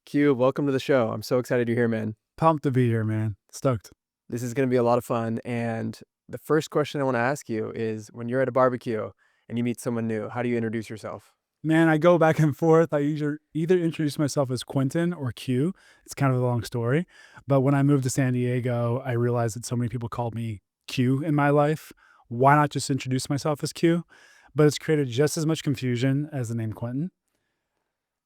Q, welcome to the show. I'm so excited you're here, man. Pumped to be here, man. Stoked. This is going to be a lot of fun. And the first question I want to ask you is when you're at a barbecue and you meet someone new, how do you introduce yourself? Man, I go back and forth. I usually either introduce myself as Quentin or Q. It's kind of a long story. But when I moved to San Diego, I realized that so many people called me Q in my life. Why not just introduce myself as Q? But it's created just as much confusion as the name Quentin.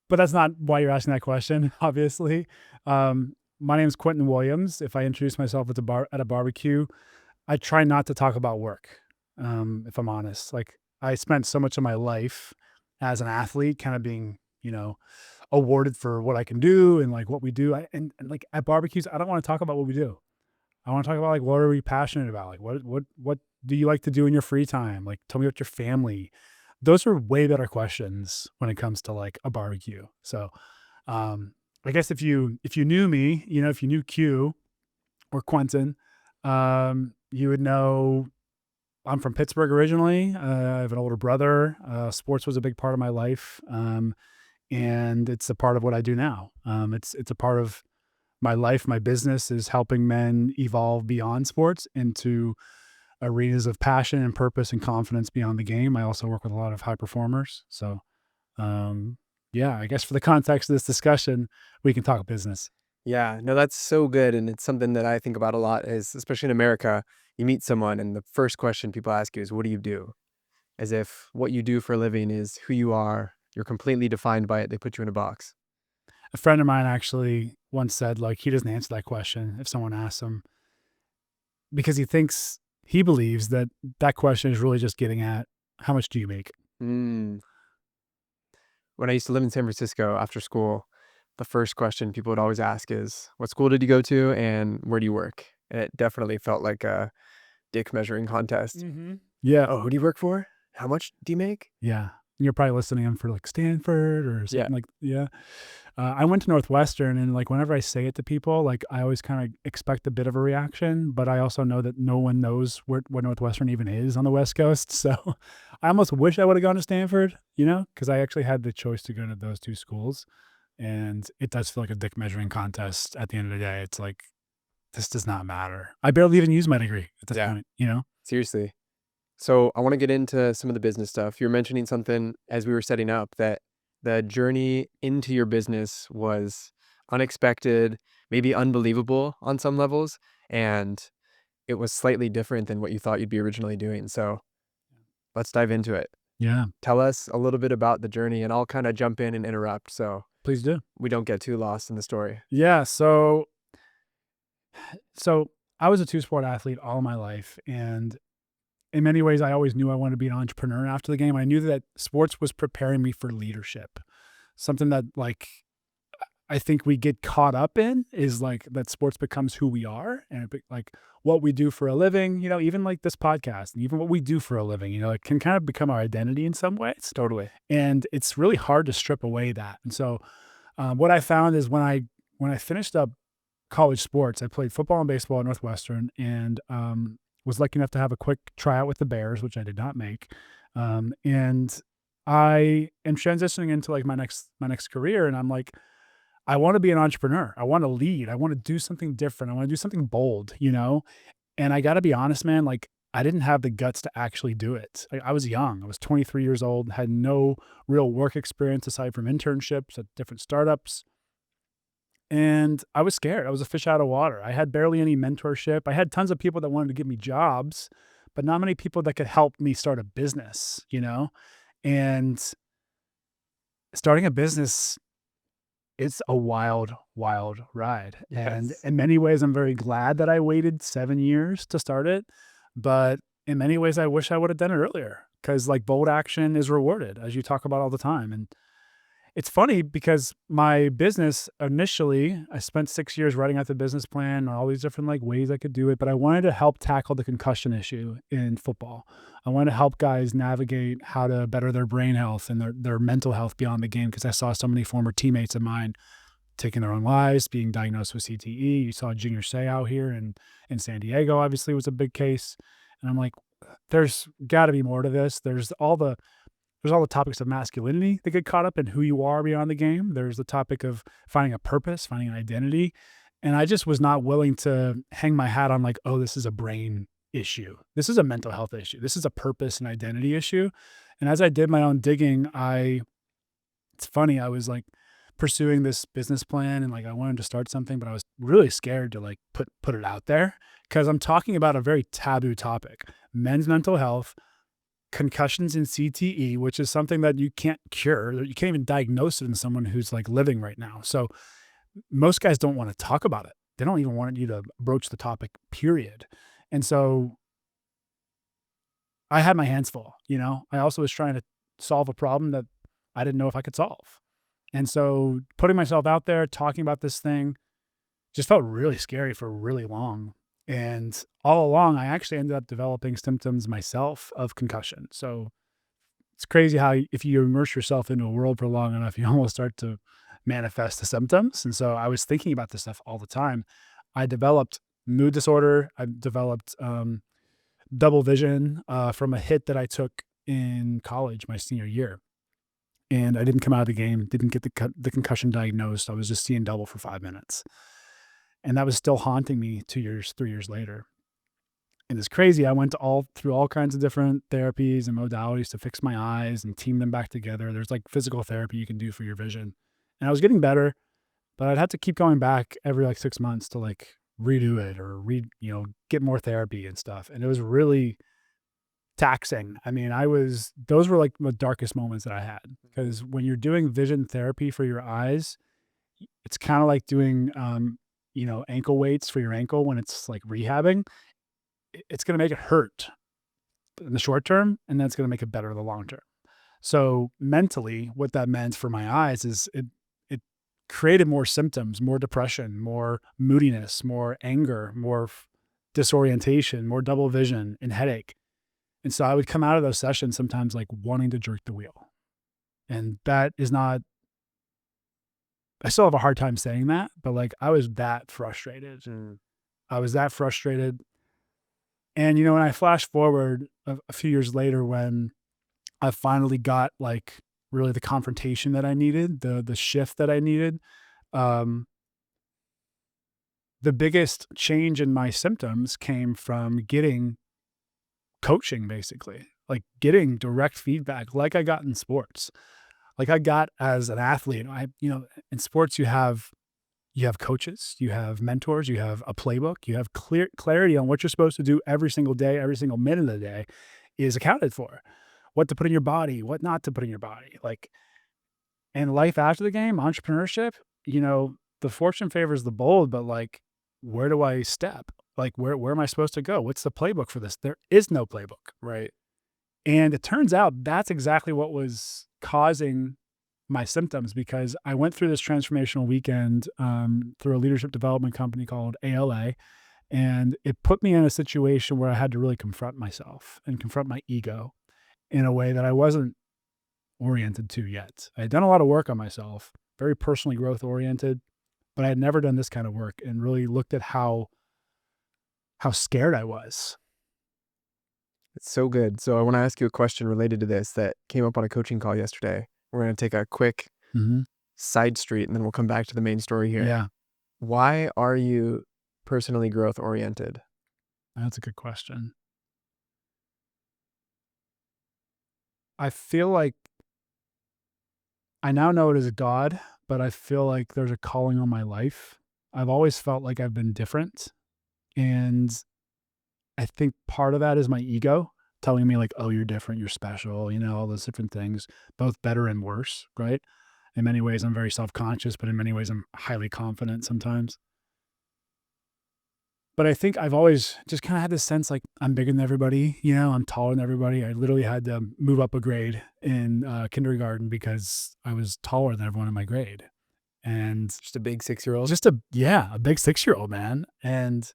But that's not why you're asking that question, obviously. My name is Quentin Williams. If I introduce myself at a barbecue, I try not to talk about work, if I'm honest. Like, I spent so much of my life as an athlete kind of being, awarded for what I can do and like what we do. And like at barbecues, I don't want to talk about what we do. I want to talk about like what are we passionate about? Like what do you like to do in your free time? Like tell me about your family. Those are way better questions when it comes to like a barbecue. So I guess if you knew me, if you knew Q or Quentin, you would know I'm from Pittsburgh originally. I have an older brother. Sports was a big part of my life, and it's a part of what I do now. It's a part of my life. My business is helping men evolve beyond sports into arenas of passion and purpose and confidence beyond the game. I also work with a lot of high performers. So, yeah, I guess for the context of this discussion, we can talk business. Yeah, no, that's so good. And it's something that I think about a lot is, especially in America, you meet someone and the first question people ask you is, what do you do? As if what you do for a living is who you are. You're completely defined by it. They put you in a box. A friend of mine actually once said, like, he doesn't answer that question if someone asks him because he believes that that question is really just getting at how much do you make? Mm. When I used to live in San Francisco after school, the first question people would always ask is, what school did you go to and where do you work? And it definitely felt like a dick measuring contest. Yeah. Oh, who do you work for? How much do you make? Yeah. You're probably listening in for like Stanford or Yeah. something yeah. I went to Northwestern and like whenever I say it to people, like I always kind of expect a bit of a reaction, but I also know that no one knows what Northwestern even is on the West Coast. So I almost wish I would have gone to Stanford, because I actually had the choice to go to those two schools. And it does feel like a dick measuring contest at the end of the day. It's like, this does not matter. I barely even use my degree at this Yeah. point. Seriously. So I want to get into some of the business stuff. You're mentioning something as we were setting up that the journey into your business was unexpected, maybe unbelievable on some levels, and it was slightly different than what you thought you'd be originally doing. So let's dive into it. Yeah, Tell us a little bit about the journey, and I'll kind of jump in and interrupt so please do. we don't get too lost in the story. Yeah. So I was a two-sport athlete all my life, and in many ways, I always knew I wanted to be an entrepreneur after the game. I knew that sports was preparing me for leadership. Something that like I think we get caught up in is like that sports becomes who we are and like what we do for a living, even like this podcast and even what we do for a living, it can kind of become our identity in some ways. Totally. And it's really hard to strip away that. And so what I found is when I finished up college sports, I played football and baseball at Northwestern and was lucky enough to have a quick tryout with the Bears, which I did not make. And I am transitioning into like my next career. And I'm like, I want to be an entrepreneur. I want to lead. I want to do something different. I want to do something bold. And I got to be honest, man, like I didn't have the guts to actually do it. I was young. I was 23 years old, had no real work experience aside from internships at different startups. And I was scared. I was a fish out of water. I had barely any mentorship. I had tons of people that wanted to give me jobs, but not many people that could help me start a business. And starting a business, it's a wild, wild ride. And Yes. in many ways, I'm very glad that I waited 7 years to start it. But in many ways, I wish I would have done it earlier because like bold action is rewarded, as you talk about all the time. And it's funny because my business initially, I spent 6 years writing out the business plan and all these different like ways I could do it, but I wanted to help tackle the concussion issue in football. I wanted to help guys navigate how to better their brain health and their mental health beyond the game because I saw so many former teammates of mine taking their own lives, being diagnosed with CTE. You saw Junior Seau out here in San Diego, obviously was a big case. And I'm like, there's got to be more to this. There's all the there's all the topics of masculinity that get caught up in who you are beyond the game. There's the topic of finding a purpose, finding an identity. And I just was not willing to hang my hat on like, oh, this is a brain issue. This is a mental health issue. This is a purpose and identity issue. And as I did my own digging, it's funny, I was like pursuing this business plan and like I wanted to start something, but I was really scared to like put it out there because I'm talking about a very taboo topic, men's mental health, concussions and CTE, which is something that you can't cure. You can't even diagnose it in someone who's like living right now. So most guys don't want to talk about it. They don't even want you to broach the topic, period. And so I had my hands full, you know. I also was trying to solve a problem that I didn't know if I could solve. And so putting myself out there, talking about this thing just felt really scary for really long. And all along, I actually ended up developing symptoms myself of concussion. So it's crazy how if you immerse yourself into a world for long enough, you almost start to manifest the symptoms. And so I was thinking about this stuff all the time. I developed mood disorder. I developed double vision from a hit that I took in college my senior year. And I didn't come out of the game, didn't get the concussion diagnosed. I was just seeing double for 5 minutes. And that was still haunting me 2 years, 3 years later. And it's crazy. I went through all kinds of different therapies and modalities to fix my eyes and team them back together. There's like physical therapy you can do for your vision. And I was getting better, but I'd have to keep going back every like 6 months to like redo it or get more therapy and stuff. And it was really taxing. I mean, those were like the darkest moments that I had because when you're doing vision therapy for your eyes, it's kind of like doing, ankle weights for your ankle when it's like rehabbing. It's going to make it hurt in the short term, and then it's going to make it better in the long term. So mentally, what that meant for my eyes is it created more symptoms, more depression, more moodiness, more anger, more disorientation, more double vision and headache. And so I would come out of those sessions sometimes like wanting to jerk the wheel. And that is not, I still have a hard time saying that, but like I was that frustrated. I was that frustrated. And, when I flash forward a few years later when I finally got like really the confrontation that I needed, the shift that I needed, the biggest change in my symptoms came from getting coaching, basically, like getting direct feedback like I got in sports, like I got as an athlete. In sports, you have coaches, you have mentors, you have a playbook, you have clarity on what you're supposed to do every single day, every single minute of the day is accounted for. What to put in your body, what not to put in your body. Like, and life after the game, entrepreneurship, the fortune favors the bold, but like, where do I step? Like, where am I supposed to go? What's the playbook for this? There is no playbook. Right. And it turns out that's exactly what was causing my symptoms because I went through this transformational weekend through a leadership development company called ALA. And it put me in a situation where I had to really confront myself and confront my ego in a way that I wasn't oriented to yet. I had done a lot of work on myself, very personally growth oriented, but I had never done this kind of work and really looked at how scared I was. It's so good. So I want to ask you a question related to this that came up on a coaching call yesterday. We're going to take a quick side street and then we'll come back to the main story here. Yeah. Why are you personally growth oriented? That's a good question. I feel like I now know it as God, but I feel like there's a calling on my life. I've always felt like I've been different. And I think part of that is my ego telling me like, oh, you're different, you're special, all those different things, both better and worse, right? In many ways, I'm very self-conscious, but in many ways, I'm highly confident sometimes. But I think I've always just kind of had this sense like I'm bigger than everybody, I'm taller than everybody. I literally had to move up a grade in kindergarten because I was taller than everyone in my grade. And just a big 6-year-old? Just a big 6-year-old, man. And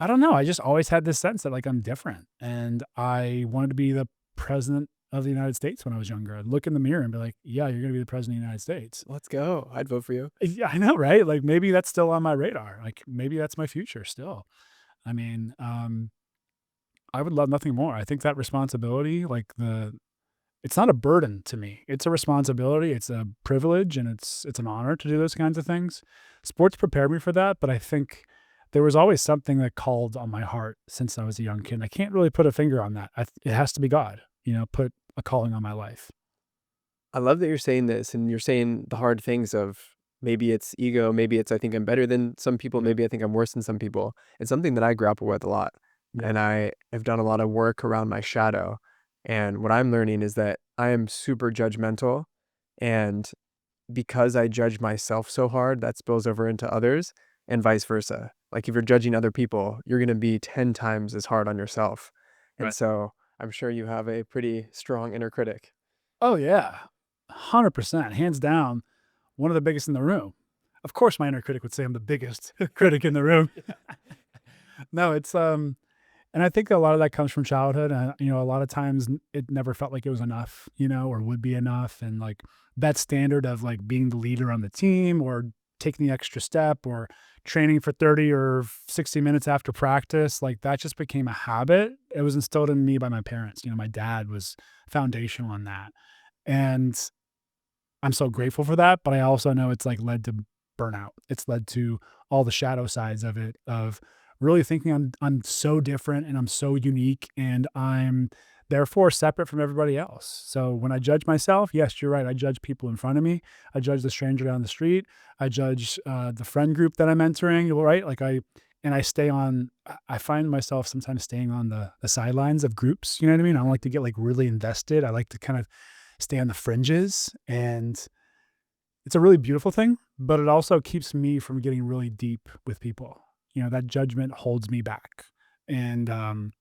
I don't know. I just always had this sense that like I'm different and I wanted to be the president of the United States when I was younger. I'd look in the mirror and be like, yeah, you're going to be the president of the United States. Let's go. I'd vote for you. Yeah, I know, right? Like maybe that's still on my radar. Like maybe that's my future still. I mean, I would love nothing more. I think that responsibility, like it's not a burden to me. It's a responsibility, it's a privilege, and it's an honor to do those kinds of things. Sports prepared me for that, but I think there was always something that called on my heart since I was a young kid. I can't really put a finger on that. It has to be God, put a calling on my life. I love that you're saying this and you're saying the hard things of maybe it's ego, maybe it's I think I'm better than some people, Yeah, maybe I think I'm worse than some people. It's something that I grapple with a lot. yeah, And I have done a lot of work around my shadow. And what I'm learning is that I am super judgmental. And because I judge myself so hard, that spills over into others and vice versa. Like if you're judging other people, you're going to be 10 times as hard on yourself. And right. so I'm sure you have a pretty strong inner critic. Oh, yeah. 100%, hands down, one of the biggest in the room. Of course, my inner critic would say I'm the biggest critic in the room. No, and I think a lot of that comes from childhood. And, a lot of times it never felt like it was enough, or would be enough. And like that standard of like being the leader on the team or taking the extra step or training for 30 or 60 minutes after practice, like that just became a habit. It was instilled in me by my parents. My dad was foundational in that. And I'm so grateful for that, but I also know it's like led to burnout. It's led to all the shadow sides of it, of really thinking I'm so different and I'm so unique and I'm therefore separate from everybody else. So when I judge myself, yes, you're right. I judge people in front of me. I judge the stranger down the street. I judge the friend group that I'm entering, right? And I stay on, I find myself sometimes staying on the sidelines of groups. You know what I mean? I don't like to get like really invested. I like to kind of stay on the fringes, and it's a really beautiful thing, but it also keeps me from getting really deep with people. That judgment holds me back. And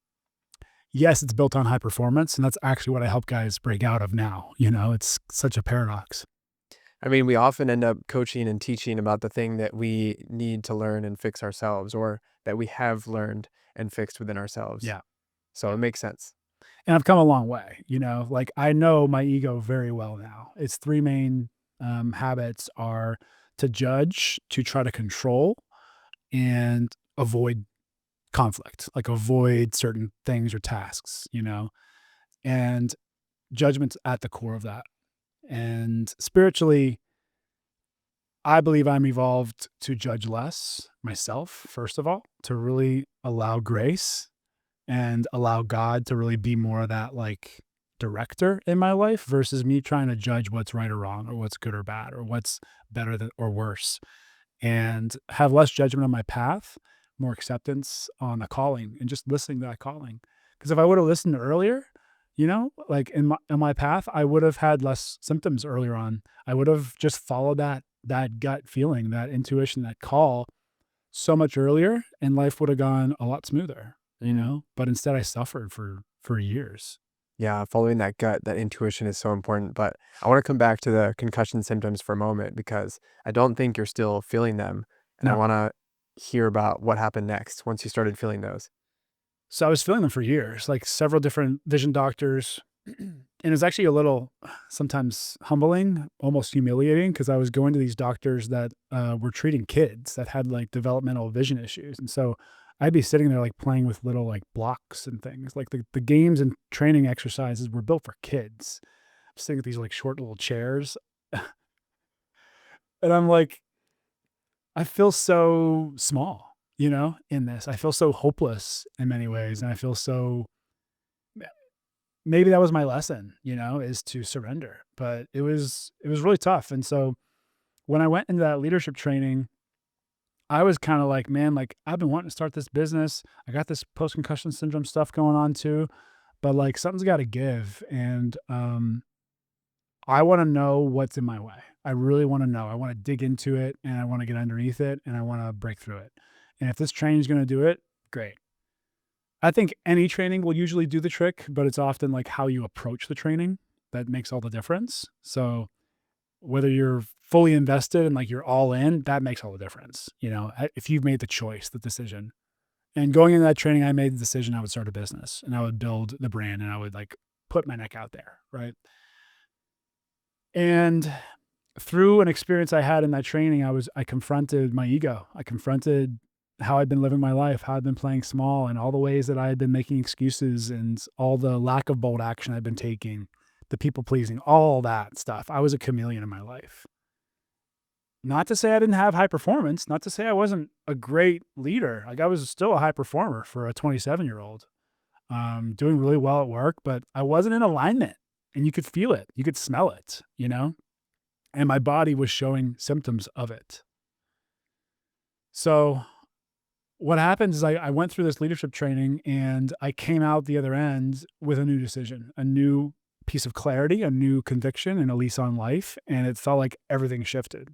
yes, it's built on high performance, and that's actually what I help guys break out of now. It's such a paradox. I mean, we often end up coaching and teaching about the thing that we need to learn and fix ourselves or that we have learned and fixed within ourselves. Yeah. So it makes sense. And I've come a long way, like I know my ego very well now. Its three main habits are to judge, to try to control, and avoid conflict, like avoid certain things or tasks, and judgment's at the core of that. And spiritually, I believe I'm evolved to judge less myself, first of all, to really allow grace and allow God to really be more of that like director in my life versus me trying to judge what's right or wrong or what's good or bad or what's better than or worse, and have less judgment on my path, more acceptance on the calling and just listening to that calling. Because if I would have listened earlier, like in my path, I would have had less symptoms earlier on. I would have just followed that gut feeling, that intuition, that call so much earlier, and life would have gone a lot smoother. But instead I suffered for years. Yeah, following that gut, that intuition is so important. But I want to come back to the concussion symptoms for a moment because I don't think you're still feeling them. And I No. want to hear about what happened next once you started feeling those. So I was feeling them for years, like several different vision doctors. And it's actually a little sometimes humbling, almost humiliating, because I was going to these doctors that were treating kids that had like developmental vision issues. And so I'd be sitting there like playing with little like blocks and things. Like the games and training exercises were built for kids. I'm sitting at these like short little chairs. And I'm like, I feel so small, in this. I feel so hopeless in many ways. And I feel so, maybe that was my lesson, is to surrender. But it was really tough. And so when I went into that leadership training, I was kind of like, man, like I've been wanting to start this business. I got this post concussion syndrome stuff going on too, but like something's got to give. And I want to know what's in my way. I really want to know. I want to dig into it and I want to get underneath it and I want to break through it. And if this training is going to do it, great. I think any training will usually do the trick, but it's often like how you approach the training that makes all the difference. So whether you're fully invested and like you're all in, that makes all the difference. If you've made the choice, the decision. And going into that training, I made the decision I would start a business and I would build the brand and I would like put my neck out there. Right. And through an experience I had in that training, I confronted my ego. I confronted how I'd been living my life, how I'd been playing small, and all the ways that I had been making excuses and all the lack of bold action I'd been taking the people pleasing, all that stuff. I was a chameleon in my life. Not to say I didn't have high performance, not to say I wasn't a great leader. Like I was still a high performer for a 27-year-old, doing really well at work, but I wasn't in alignment, and you could feel it. You could smell it, and my body was showing symptoms of it. So what happens is I went through this leadership training, and I came out the other end with a new decision, a new piece of clarity, a new conviction, and a lease on life. And it felt like everything shifted.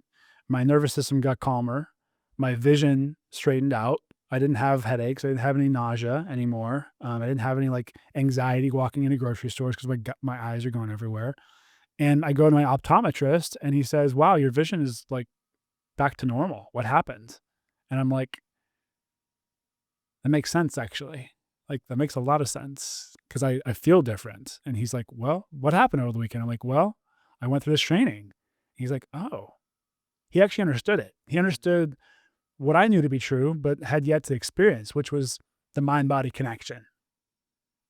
My nervous system got calmer. My vision straightened out. I didn't have headaches. I didn't have any nausea anymore. I didn't have any like anxiety walking into grocery stores because my eyes are going everywhere. And I go to my optometrist, and he says, "Wow, your vision is like back to normal. What happened?" And I'm like, "That makes sense, actually. Like, that makes a lot of sense because I feel different." And he's like, "Well, what happened over the weekend?" I'm like, "Well, I went through this training." He's like, "Oh." He actually understood it. He understood what I knew to be true, but had yet to experience, which was the mind-body connection.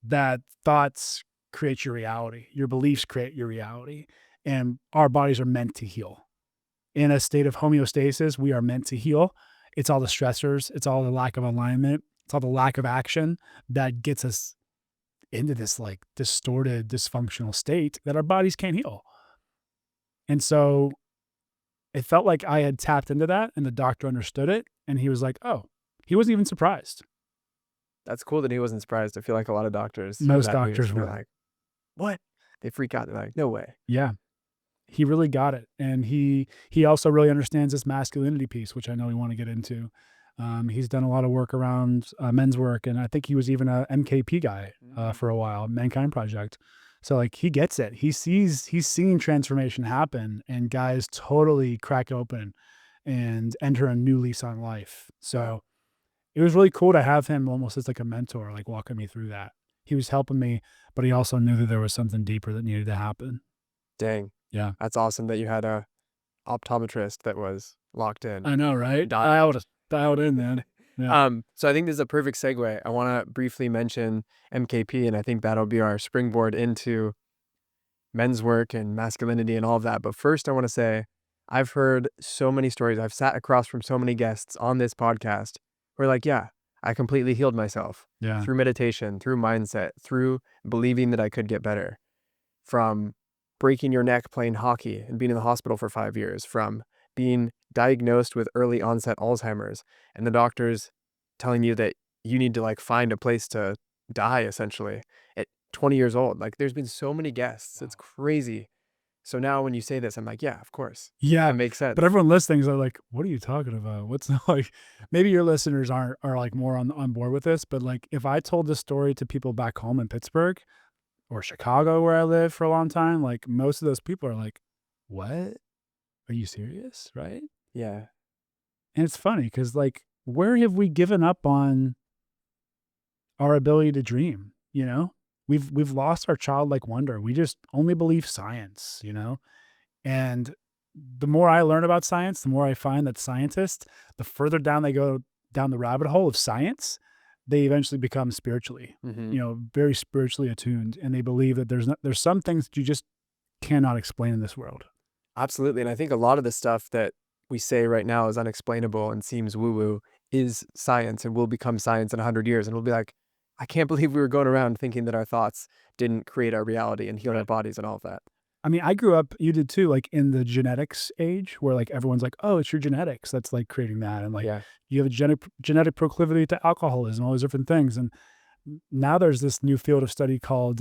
That thoughts create your reality. Your beliefs create your reality. And our bodies are meant to heal. In a state of homeostasis, we are meant to heal. It's all the stressors. It's all the lack of alignment. It's all the lack of action that gets us into this like distorted, dysfunctional state that our bodies can't heal. And so it felt like I had tapped into that, and the doctor understood it. And he was like, "Oh," he wasn't even surprised. That's cool that he wasn't surprised. I feel like a lot of doctors hear Most that news doctors and they're were. like, "What?" They freak out. They're like, "No way." Yeah. He really got it. And he also really understands this masculinity piece, which I know we want to get into. He's done a lot of work around men's work, and I think he was even a MKP guy for a while, Mankind Project. So like he gets it. He's seen transformation happen, and guys totally crack open and enter a new lease on life. So it was really cool to have him almost as like a mentor, like walking me through that. He was helping me, but he also knew that there was something deeper that needed to happen. Dang. Yeah. That's awesome that you had a optometrist that was locked in. I know, right? Dialed in, man. Yeah. So I think this is a perfect segue. I want to briefly mention MKP, and I think that'll be our springboard into men's work and masculinity and all of that. But first, I want to say I've heard so many stories. I've sat across from so many guests on this podcast who are like, yeah, I completely healed myself Yeah. through meditation, through mindset, through believing that I could get better, from breaking your neck playing hockey and being in the hospital for 5 years, from being diagnosed with early onset Alzheimer's and the doctors telling you that you need to like find a place to die essentially at 20 years old. Like there's been so many guests. It's crazy. So now when you say this, I'm like, yeah, of course. Yeah. That makes sense. But everyone listening is like, what are you talking about? What's like, maybe your listeners are like more on board with this, but like if I told this story to people back home in Pittsburgh or Chicago where I lived for a long time, like most of those people are like, what? Are you serious? Right? Yeah. And it's funny because like, where have we given up on our ability to dream? We've lost our childlike wonder. We just only believe science, And the more I learn about science, the more I find that scientists, the further down they go down the rabbit hole of science, they eventually become spiritually, very spiritually attuned, and they believe that there's some things that you just cannot explain in this world. Absolutely. And I think a lot of the stuff that we say right now is unexplainable and seems woo-woo is science and will become science in 100 years. And we'll be like, I can't believe we were going around thinking that our thoughts didn't create our reality and heal our bodies and all of that. I mean, I grew up, you did too, like in the genetics age where like everyone's like, oh, it's your genetics that's like creating that. And like Yeah. you have a genetic proclivity to alcoholism, all these different things. And now there's this new field of study called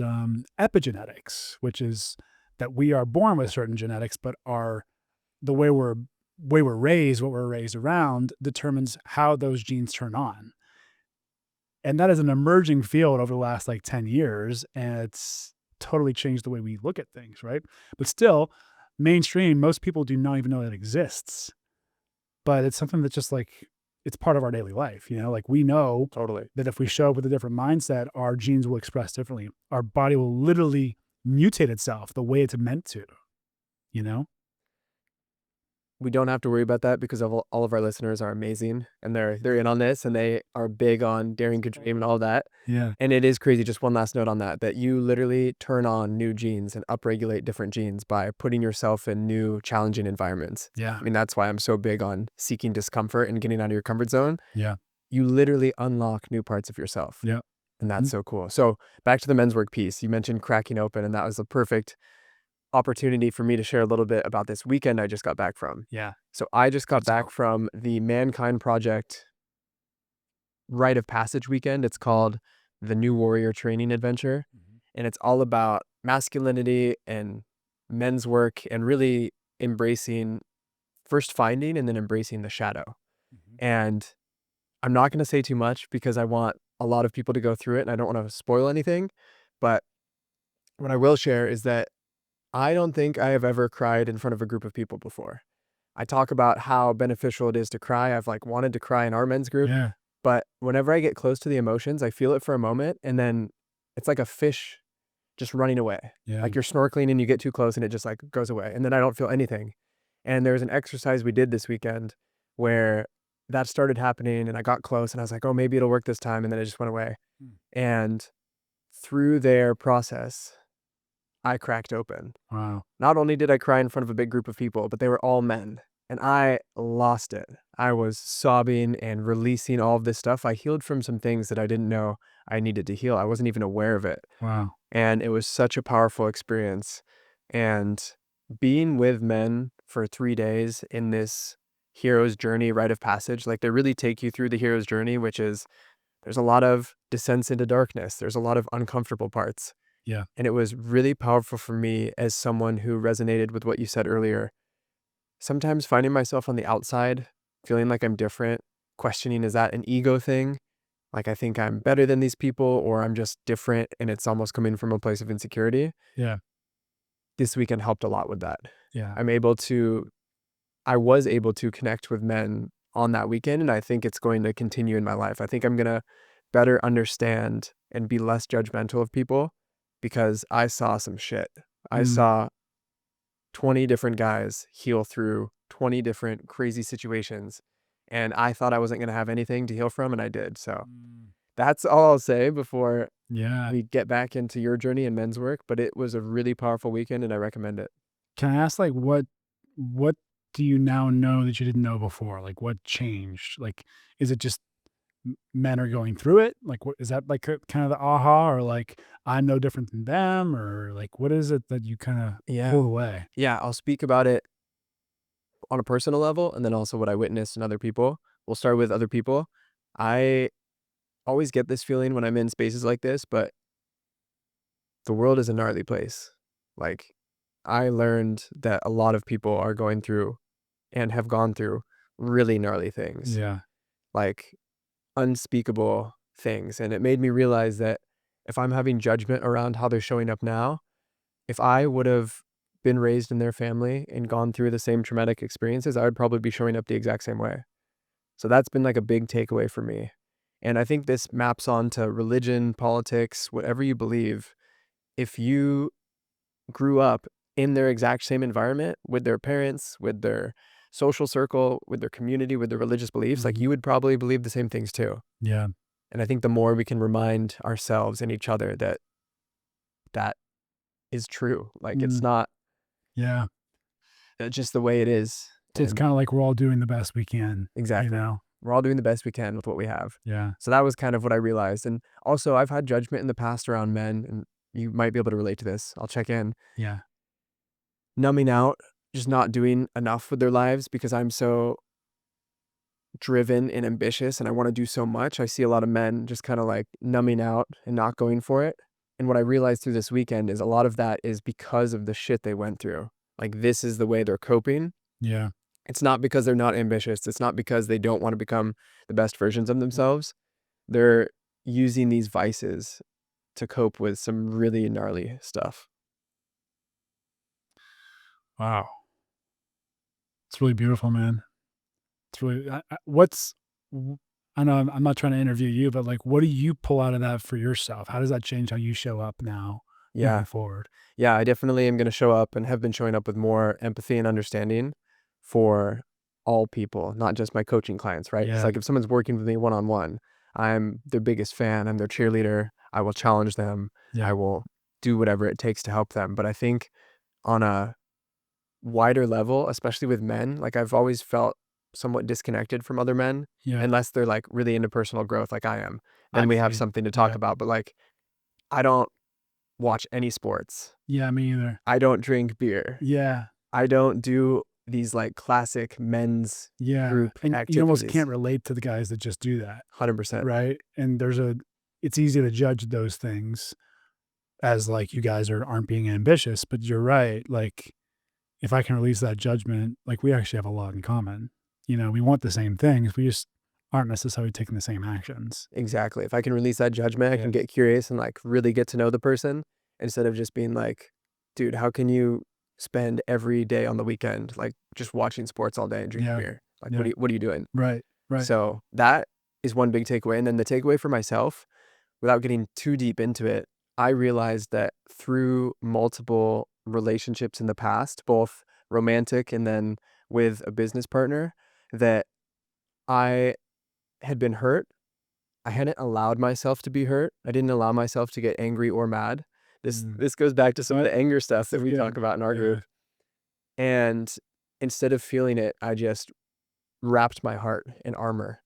epigenetics, which is that we are born with certain genetics, but the way we're raised, what we're raised around determines how those genes turn on. And that is an emerging field over the last like 10 years. And it's totally changed the way we look at things, right? But still, mainstream, most people do not even know that exists. But it's something that's just like, it's part of our daily life, like we know Totally. that if we show up with a different mindset, our genes will express differently. Our body will literally mutate itself the way it's meant to, we don't have to worry about that because of all of our listeners are amazing and they're in on this and they are big on daring to dream and all that. Yeah. And it is crazy. Just one last note on that you literally turn on new genes and upregulate different genes by putting yourself in new challenging environments. Yeah. I mean, that's why I'm so big on seeking discomfort and getting out of your comfort zone. Yeah. You literally unlock new parts of yourself. Yeah. And that's so cool. So back to the men's work piece, you mentioned cracking open, and that was a perfect opportunity for me to share a little bit about this weekend I just got back from. Yeah. So I just got Let's back go. from the Mankind Project Rite of Passage weekend. It's called the New Warrior Training Adventure, and it's all about masculinity and men's work and really embracing, first finding and then embracing the shadow. And I'm not going to say too much because I want a lot of people to go through it and I don't want to spoil anything. But what I will share is that I don't think I have ever cried in front of a group of people before. I talk about how beneficial it is to cry. I've like wanted to cry in our men's group, Yeah. but whenever I get close to the emotions, I feel it for a moment and then it's like a fish just running away. Yeah. Like you're snorkeling and you get too close and it just like goes away and then I don't feel anything. And there was an exercise we did this weekend where that started happening and I got close and I was like, oh, maybe it'll work this time. And then it just went away. And through their process, I cracked open. Wow. Not only did I cry in front of a big group of people, but they were all men. And I lost it. I was sobbing and releasing all of this stuff. I healed from some things that I didn't know I needed to heal. I wasn't even aware of it. Wow. And it was such a powerful experience. And being with men for 3 days in this hero's journey, rite of passage, like they really take you through the hero's journey, which is there's a lot of descents into darkness. There's a lot of uncomfortable parts. Yeah. And it was really powerful for me as someone who resonated with what you said earlier. Sometimes finding myself on the outside, feeling like I'm different, questioning, is that an ego thing? Like I think I'm better than these people or I'm just different and it's almost coming from a place of insecurity. Yeah. This weekend helped a lot with that. Yeah. I was able to connect with men on that weekend and I think it's going to continue in my life. I think I'm going to better understand and be less judgmental of people because I saw some shit. I saw 20 different guys heal through 20 different crazy situations. And I thought I wasn't going to have anything to heal from, and I did. So that's all I'll say before Yeah. we get back into your journey in men's work. But it was a really powerful weekend, and I recommend it. Can I ask, like, what do you now know that you didn't know before? Like, what changed? Like, is it just men are going through it? Like, what is that like kind of the aha, or like I'm no different than them, or like what is it that you kind of Yeah. pull away? Yeah. I'll speak about it on a personal level and then also what I witnessed in other people. We'll start with other people. I always get this feeling when I'm in spaces like this, but the world is a gnarly place. Like, I learned that a lot of people are going through and have gone through really gnarly things, Yeah. like unspeakable things. And it made me realize that if I'm having judgment around how they're showing up now, if I would have been raised in their family and gone through the same traumatic experiences, I would probably be showing up the exact same way. So that's been like a big takeaway for me. And I think this maps on to religion, politics, whatever you believe. If you grew up in their exact same environment with their parents, with their social circle, with their community, with their religious beliefs, like you would probably believe the same things too. Yeah. And I think the more we can remind ourselves and each other that that is true, like it's not Yeah. just the way it is. It's And kind of like we're all doing the best we can. exactly. You know? We're all doing the best we can with what we have. Yeah. So that was kind of what I realized. And also, I've had judgment in the past around men, and you might be able to relate to this. I'll check in. Yeah. Numbing out, just not doing enough with their lives because I'm so driven and ambitious and I want to do so much. I see a lot of men just kind of like numbing out and not going for it. And what I realized through this weekend is a lot of that is because of the shit they went through. Like, this is the way they're coping. Yeah. It's not because they're not ambitious. It's not because they don't want to become the best versions of themselves. They're using these vices to cope with some really gnarly stuff. Wow. It's really beautiful, man. It's really, what's, I know I'm not trying to interview you, but like, what do you pull out of that for yourself? How does that change how you show up now moving Yeah. forward? Yeah, I definitely am going to show up and have been showing up with more empathy and understanding for all people, not just my coaching clients, right? Because Yeah. like if someone's working with me one-on-one, I'm their biggest fan, I'm their cheerleader, I will challenge them, Yeah. I will do whatever it takes to help them. But I think on a wider level, especially with men, like I've always felt somewhat disconnected from other men, Yeah. unless they're like really into personal growth like I am. I Then we have see. something to talk Yeah. about. But like I don't watch any sports. Yeah, me either. I don't drink beer. Yeah. I don't do these like classic men's Yeah. group And you almost activities. can't relate to the guys that just do that, 100%. right? And it's easy to judge those things as like you guys aren't being ambitious, but you're right. Like if I can release that judgment, like we actually have a lot in common. We want the same things. We just aren't necessarily taking the same actions. Exactly. If I can release that judgment, I Yeah. can get curious and like really get to know the person instead of just being like, dude, how can you spend every day on the weekend like just watching sports all day and drinking Yeah. beer? Like Yeah. what are you doing? Right. Right. So that is one big takeaway. And then the takeaway for myself, without getting too deep into it, I realized that through multiple relationships in the past, both romantic and then with a business partner, that I had been hurt. I hadn't allowed myself to be hurt. I didn't allow myself to get angry or mad. Mm. This goes back to some of the anger stuff that we Yeah. talk about in our Yeah. group. And instead of feeling it, I just wrapped my heart in armor.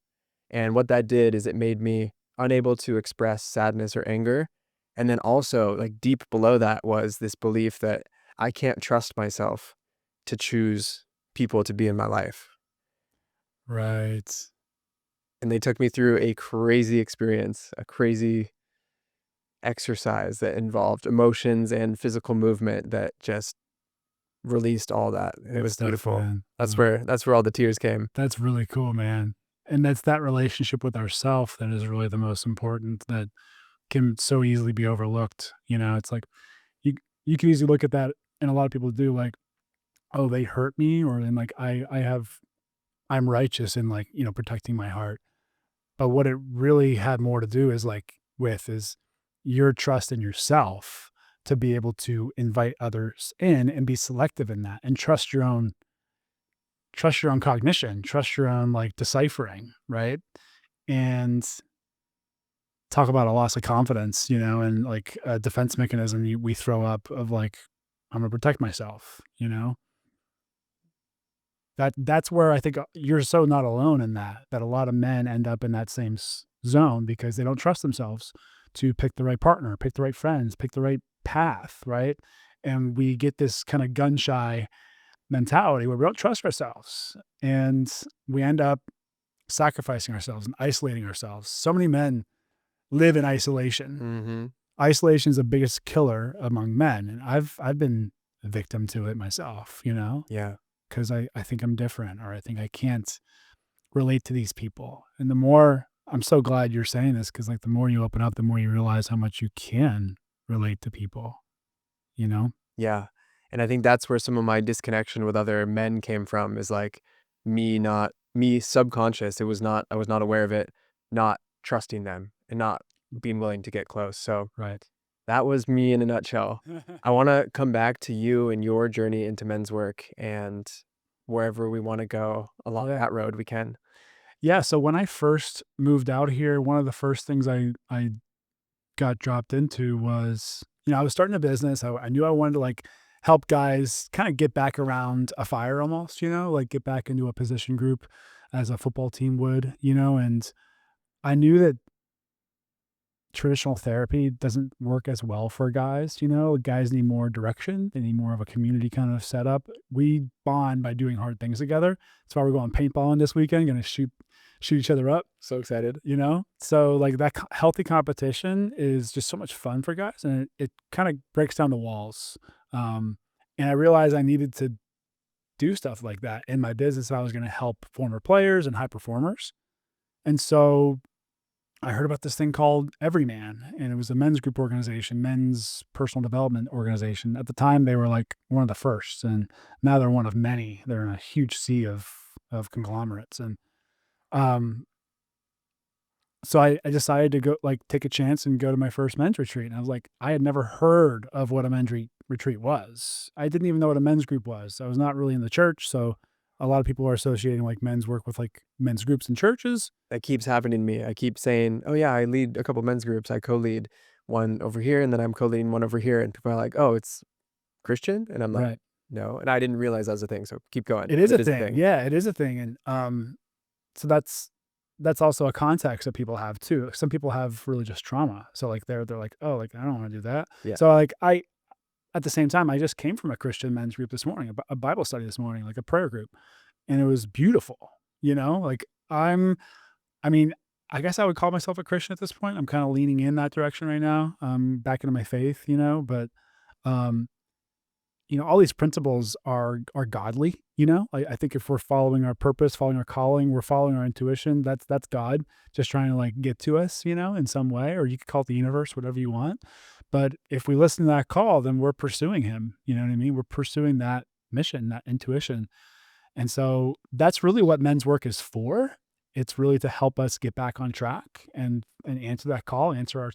And what that did is it made me unable to express sadness or anger. And then also, like deep below that was this belief that I can't trust myself to choose people to be in my life. Right. And they took me through a crazy experience, a crazy exercise that involved emotions and physical movement that just released all that. It Good was stuff, beautiful. man. That's where all the tears came. That's really cool, man. And that's that relationship with ourself that is really the most important, that can so easily be overlooked. It's like you you can easily look at that, and a lot of people do, like, oh, they hurt me, or then like I'm righteous in, like, protecting my heart. But what it really had more to do is your trust in yourself to be able to invite others in and be selective in that, and trust your own cognition, trust your own like deciphering, right? And talk about a loss of confidence, and like a defense mechanism we throw up of like, I'm gonna protect myself. That's where I think you're so not alone in that a lot of men end up in that same zone because they don't trust themselves to pick the right partner, pick the right friends, pick the right path, right? And we get this kind of gun shy mentality where we don't trust ourselves, and we end up sacrificing ourselves and isolating ourselves. So many men live in isolation. Mm-hmm. Isolation is the biggest killer among men, and I've been a victim to it myself. Yeah. Because I think I'm different, or I think I can't relate to these people. And the more I'm so glad you're saying this, because like the more you open up, the more you realize how much you can relate to people. You know? Yeah. And I think that's where some of my disconnection with other men came from is like me subconscious. I was not aware of it, not trusting them and not being willing to get close. So Right. that was me in a nutshell. I want to come back to you and your journey into men's work and wherever we want to go along that road we can. Yeah. So when I first moved out here, one of the first things I got dropped into was, I was starting a business. I knew I wanted to like help guys kind of get back around a fire almost, like get back into a position group as a football team would, and I knew that traditional therapy doesn't work as well for guys. Guys need more direction. They need more of a community kind of setup. We bond by doing hard things together. That's why we're going paintballing this weekend, going to shoot each other up. So excited. So like that healthy competition is just so much fun for guys, and it kind of breaks down the walls. And I realized I needed to do stuff like that in my business if I was going to help former players and high performers. And so I heard about this thing called Everyman, and it was a men's group organization, men's personal development organization. At the time, they were like one of the first, and now they're one of many. They're in a huge sea of conglomerates. And so I decided to go, like, take a chance and go to my first men's retreat. And I was like, I had never heard of what a men's retreat was. I didn't even know what a men's group was. I was not really in the church, so A lot of people are associating like men's work with like men's groups in churches. That keeps happening to me. I keep saying, "Oh yeah, I lead a couple men's groups. I co-lead one over here, and then I'm co-leading one over here." And people are like, "Oh, it's Christian?" And I'm like, Right. "No." And I didn't realize that was a thing. So keep going. It is But a it is a thing. thing. Yeah, it is a thing. And so that's also a context that people have too. Some people have religious trauma. So like they're like, oh, like I don't want to do that. Yeah. So like I at the same time, I just came from a Christian men's group this morning, a Bible study this morning, like a prayer group. And it was beautiful, like I mean, I guess I would call myself a Christian at this point. I'm kind of leaning in that direction right now, back into my faith, but um all these principles are godly. I think if we're following our purpose, following our calling, we're following our intuition. That's God just trying to like get to us, in some way, or you could call it the universe, whatever you want. But if we listen to that call, then we're pursuing Him. You know what I mean? We're pursuing that mission, that intuition. And so that's really what men's work is for. It's really to help us get back on track and answer that call, answer our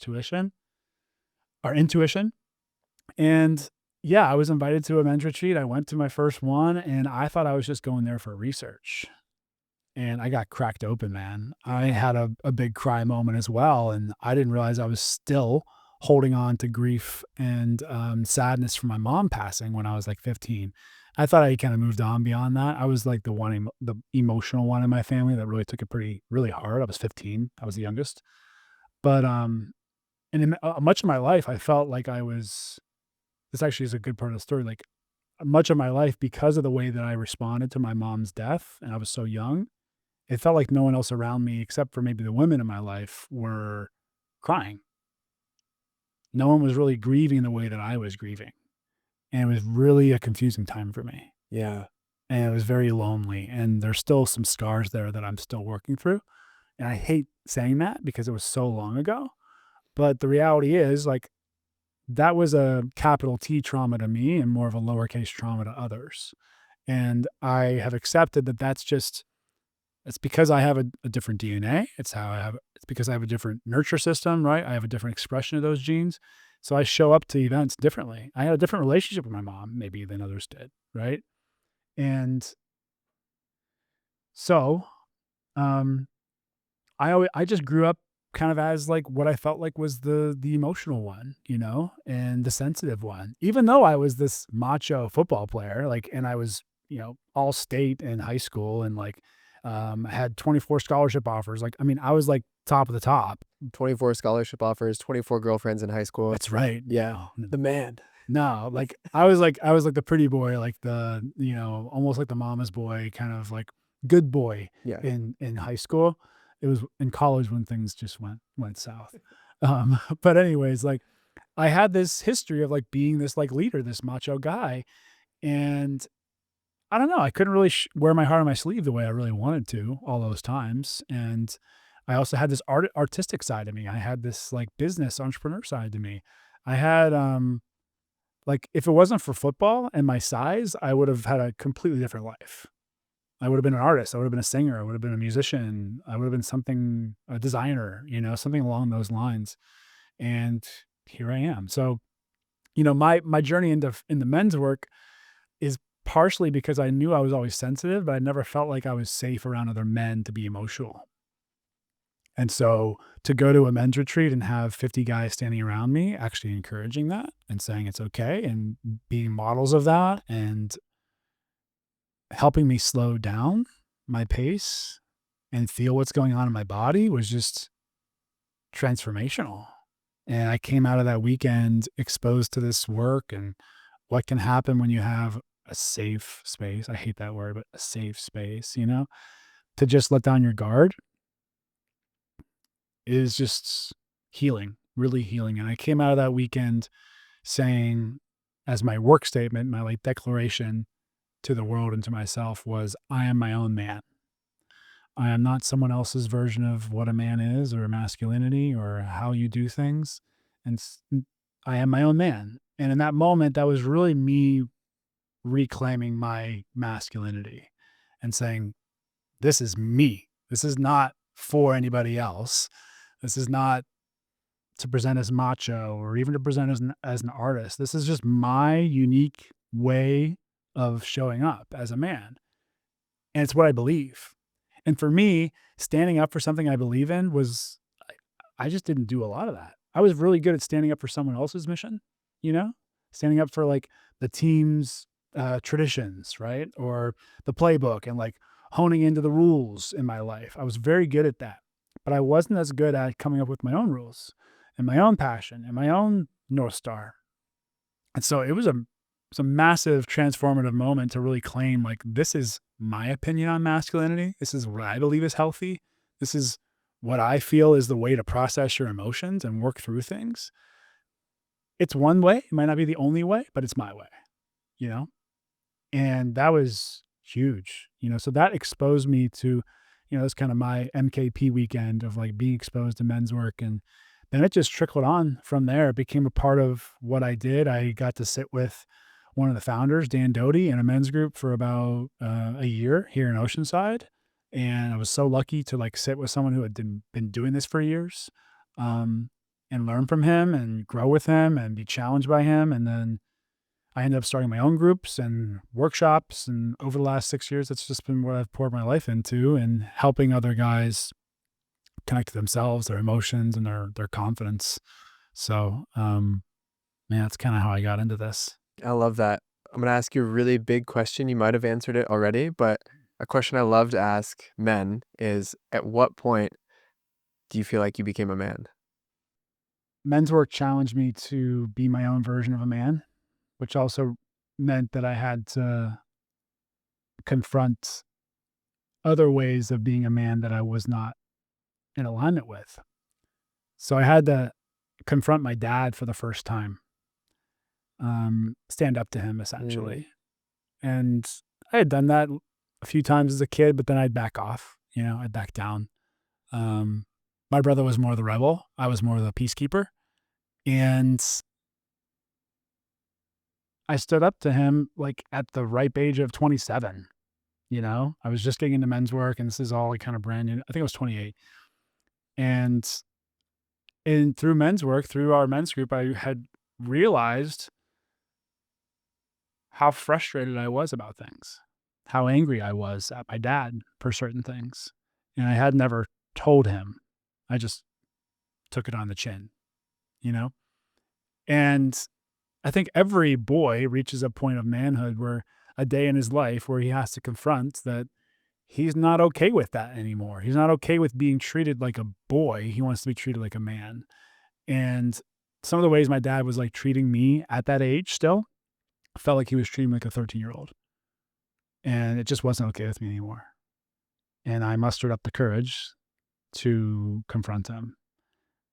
intuition. And yeah, I was invited to a men's retreat. I went to my first one and I thought I was just going there for research. And I got cracked open, man. I had a big cry moment as well. And I didn't realize I was still holding on to grief and sadness from my mom passing when I was like 15. I thought I kind of moved on beyond that. I was like the emotional one in my family that really took it really hard. I was 15. I was the youngest. But and in much of my life, I felt like I was. This actually is a good part of the story. Like much of my life, because of the way that I responded to my mom's death, and I was so young, it felt like no one else around me, except for maybe the women in my life, were crying. No one was really grieving the way that I was grieving. And it was really a confusing time for me. Yeah. And it was very lonely. And there's still some scars there that I'm still working through. And I hate saying that because it was so long ago. But the reality is, like, that was a capital T trauma to me and more of a lowercase trauma to others. And I have accepted that it's because I have a different DNA. It's because I have a different nurture system, right? I have a different expression of those genes. So I show up to events differently. I had a different relationship with my mom, maybe than others did, right? And so, um, I just grew up kind of as like what I felt like was the emotional one, and the sensitive one. Even though I was this macho football player, like, and I was, all state in high school and like had 24 scholarship offers. Like, I mean, I was like top of the top. 24 scholarship offers, 24 girlfriends in high school. That's right. Yeah. No, The man. no, like I was like the pretty boy, like almost like the mama's boy, kind of like good boy Yeah. in high school. It was in college when things just went south. But anyways, like I had this history of like being this like leader, this macho guy, and I don't know, I couldn't really wear my heart on my sleeve the way I really wanted to all those times. And I also had this artistic side of me. I had this like business entrepreneur side to me. I had like, if it wasn't for football and my size, I would have had a completely different life. I would have been an artist. I would have been a singer. I would have been a musician. I would have been a designer, something along those lines. And here I am. So, my journey in the men's work is partially because I knew I was always sensitive, but I never felt like I was safe around other men to be emotional. And so to go to a men's retreat and have 50 guys standing around me, actually encouraging that and saying it's okay and being models of that and helping me slow down my pace and feel what's going on in my body was just transformational. And I came out of that weekend exposed to this work and what can happen when you have a safe space. I hate that word, but a safe space, to just let down your guard is just healing, really healing. And I came out of that weekend saying, as my work statement, my like declaration to the world and to myself was, I am my own man. I am not someone else's version of what a man is or masculinity or how you do things. And I am my own man. And in that moment, that was really me reclaiming my masculinity and saying, this is me. This is not for anybody else. This is not to present as macho or even to present as an artist. This is just my unique way of showing up as a man. And it's what I believe. And for me, standing up for something I believe in was, I just didn't do a lot of that. I was really good at standing up for someone else's mission, you know, standing up for like the team's traditions, right? Or the playbook and like honing into the rules in my life. I was very good at that, but I wasn't as good at coming up with my own rules and my own passion and my own North Star. And so it's a massive transformative moment to really claim like this is my opinion on masculinity. This is what I believe is healthy. This is what I feel is the way to process your emotions and work through things. It's one way. It might not be the only way, but it's my way, you know? And that was huge, you know? So that exposed me to, that's kind of my MKP weekend of like being exposed to men's work. And then it just trickled on from there. It became a part of what I did. I got to sit with one of the founders, Dan Doty, in a men's group for about a year here in Oceanside. And I was so lucky to like sit with someone who had been doing this for years, and learn from him and grow with him and be challenged by him. And then I ended up starting my own groups and workshops. And over the last 6 years, it's just been what I've poured my life into and helping other guys connect to themselves, their emotions, and their confidence. So, man, that's kind of how I got into this. I love that. I'm going to ask you a really big question. You might have answered it already, but a question I love to ask men is, at what point do you feel like you became a man? Men's work challenged me to be my own version of a man, which also meant that I had to confront other ways of being a man that I was not in alignment with. So I had to confront my dad for the first time, stand up to him Mm, essentially. And I had done that a few times as a kid, but then I'd back off, I'd back down. Um, my brother was more the rebel. I was more the peacekeeper. And I stood up to him like at the ripe age of 27. I was just getting into men's work and this is all like kind of brand new. I think I was 28. And through men's work, through our men's group, I had realized how frustrated I was about things, how angry I was at my dad for certain things. And I had never told him. I just took it on the chin, you know? And I think every boy reaches a point of manhood where a day in his life where he has to confront that he's not okay with that anymore. He's not okay with being treated like a boy. He wants to be treated like a man. And some of the ways my dad was like treating me at that age still felt like he was treating me like a 13-year-old. And it just wasn't okay with me anymore. And I mustered up the courage to confront him.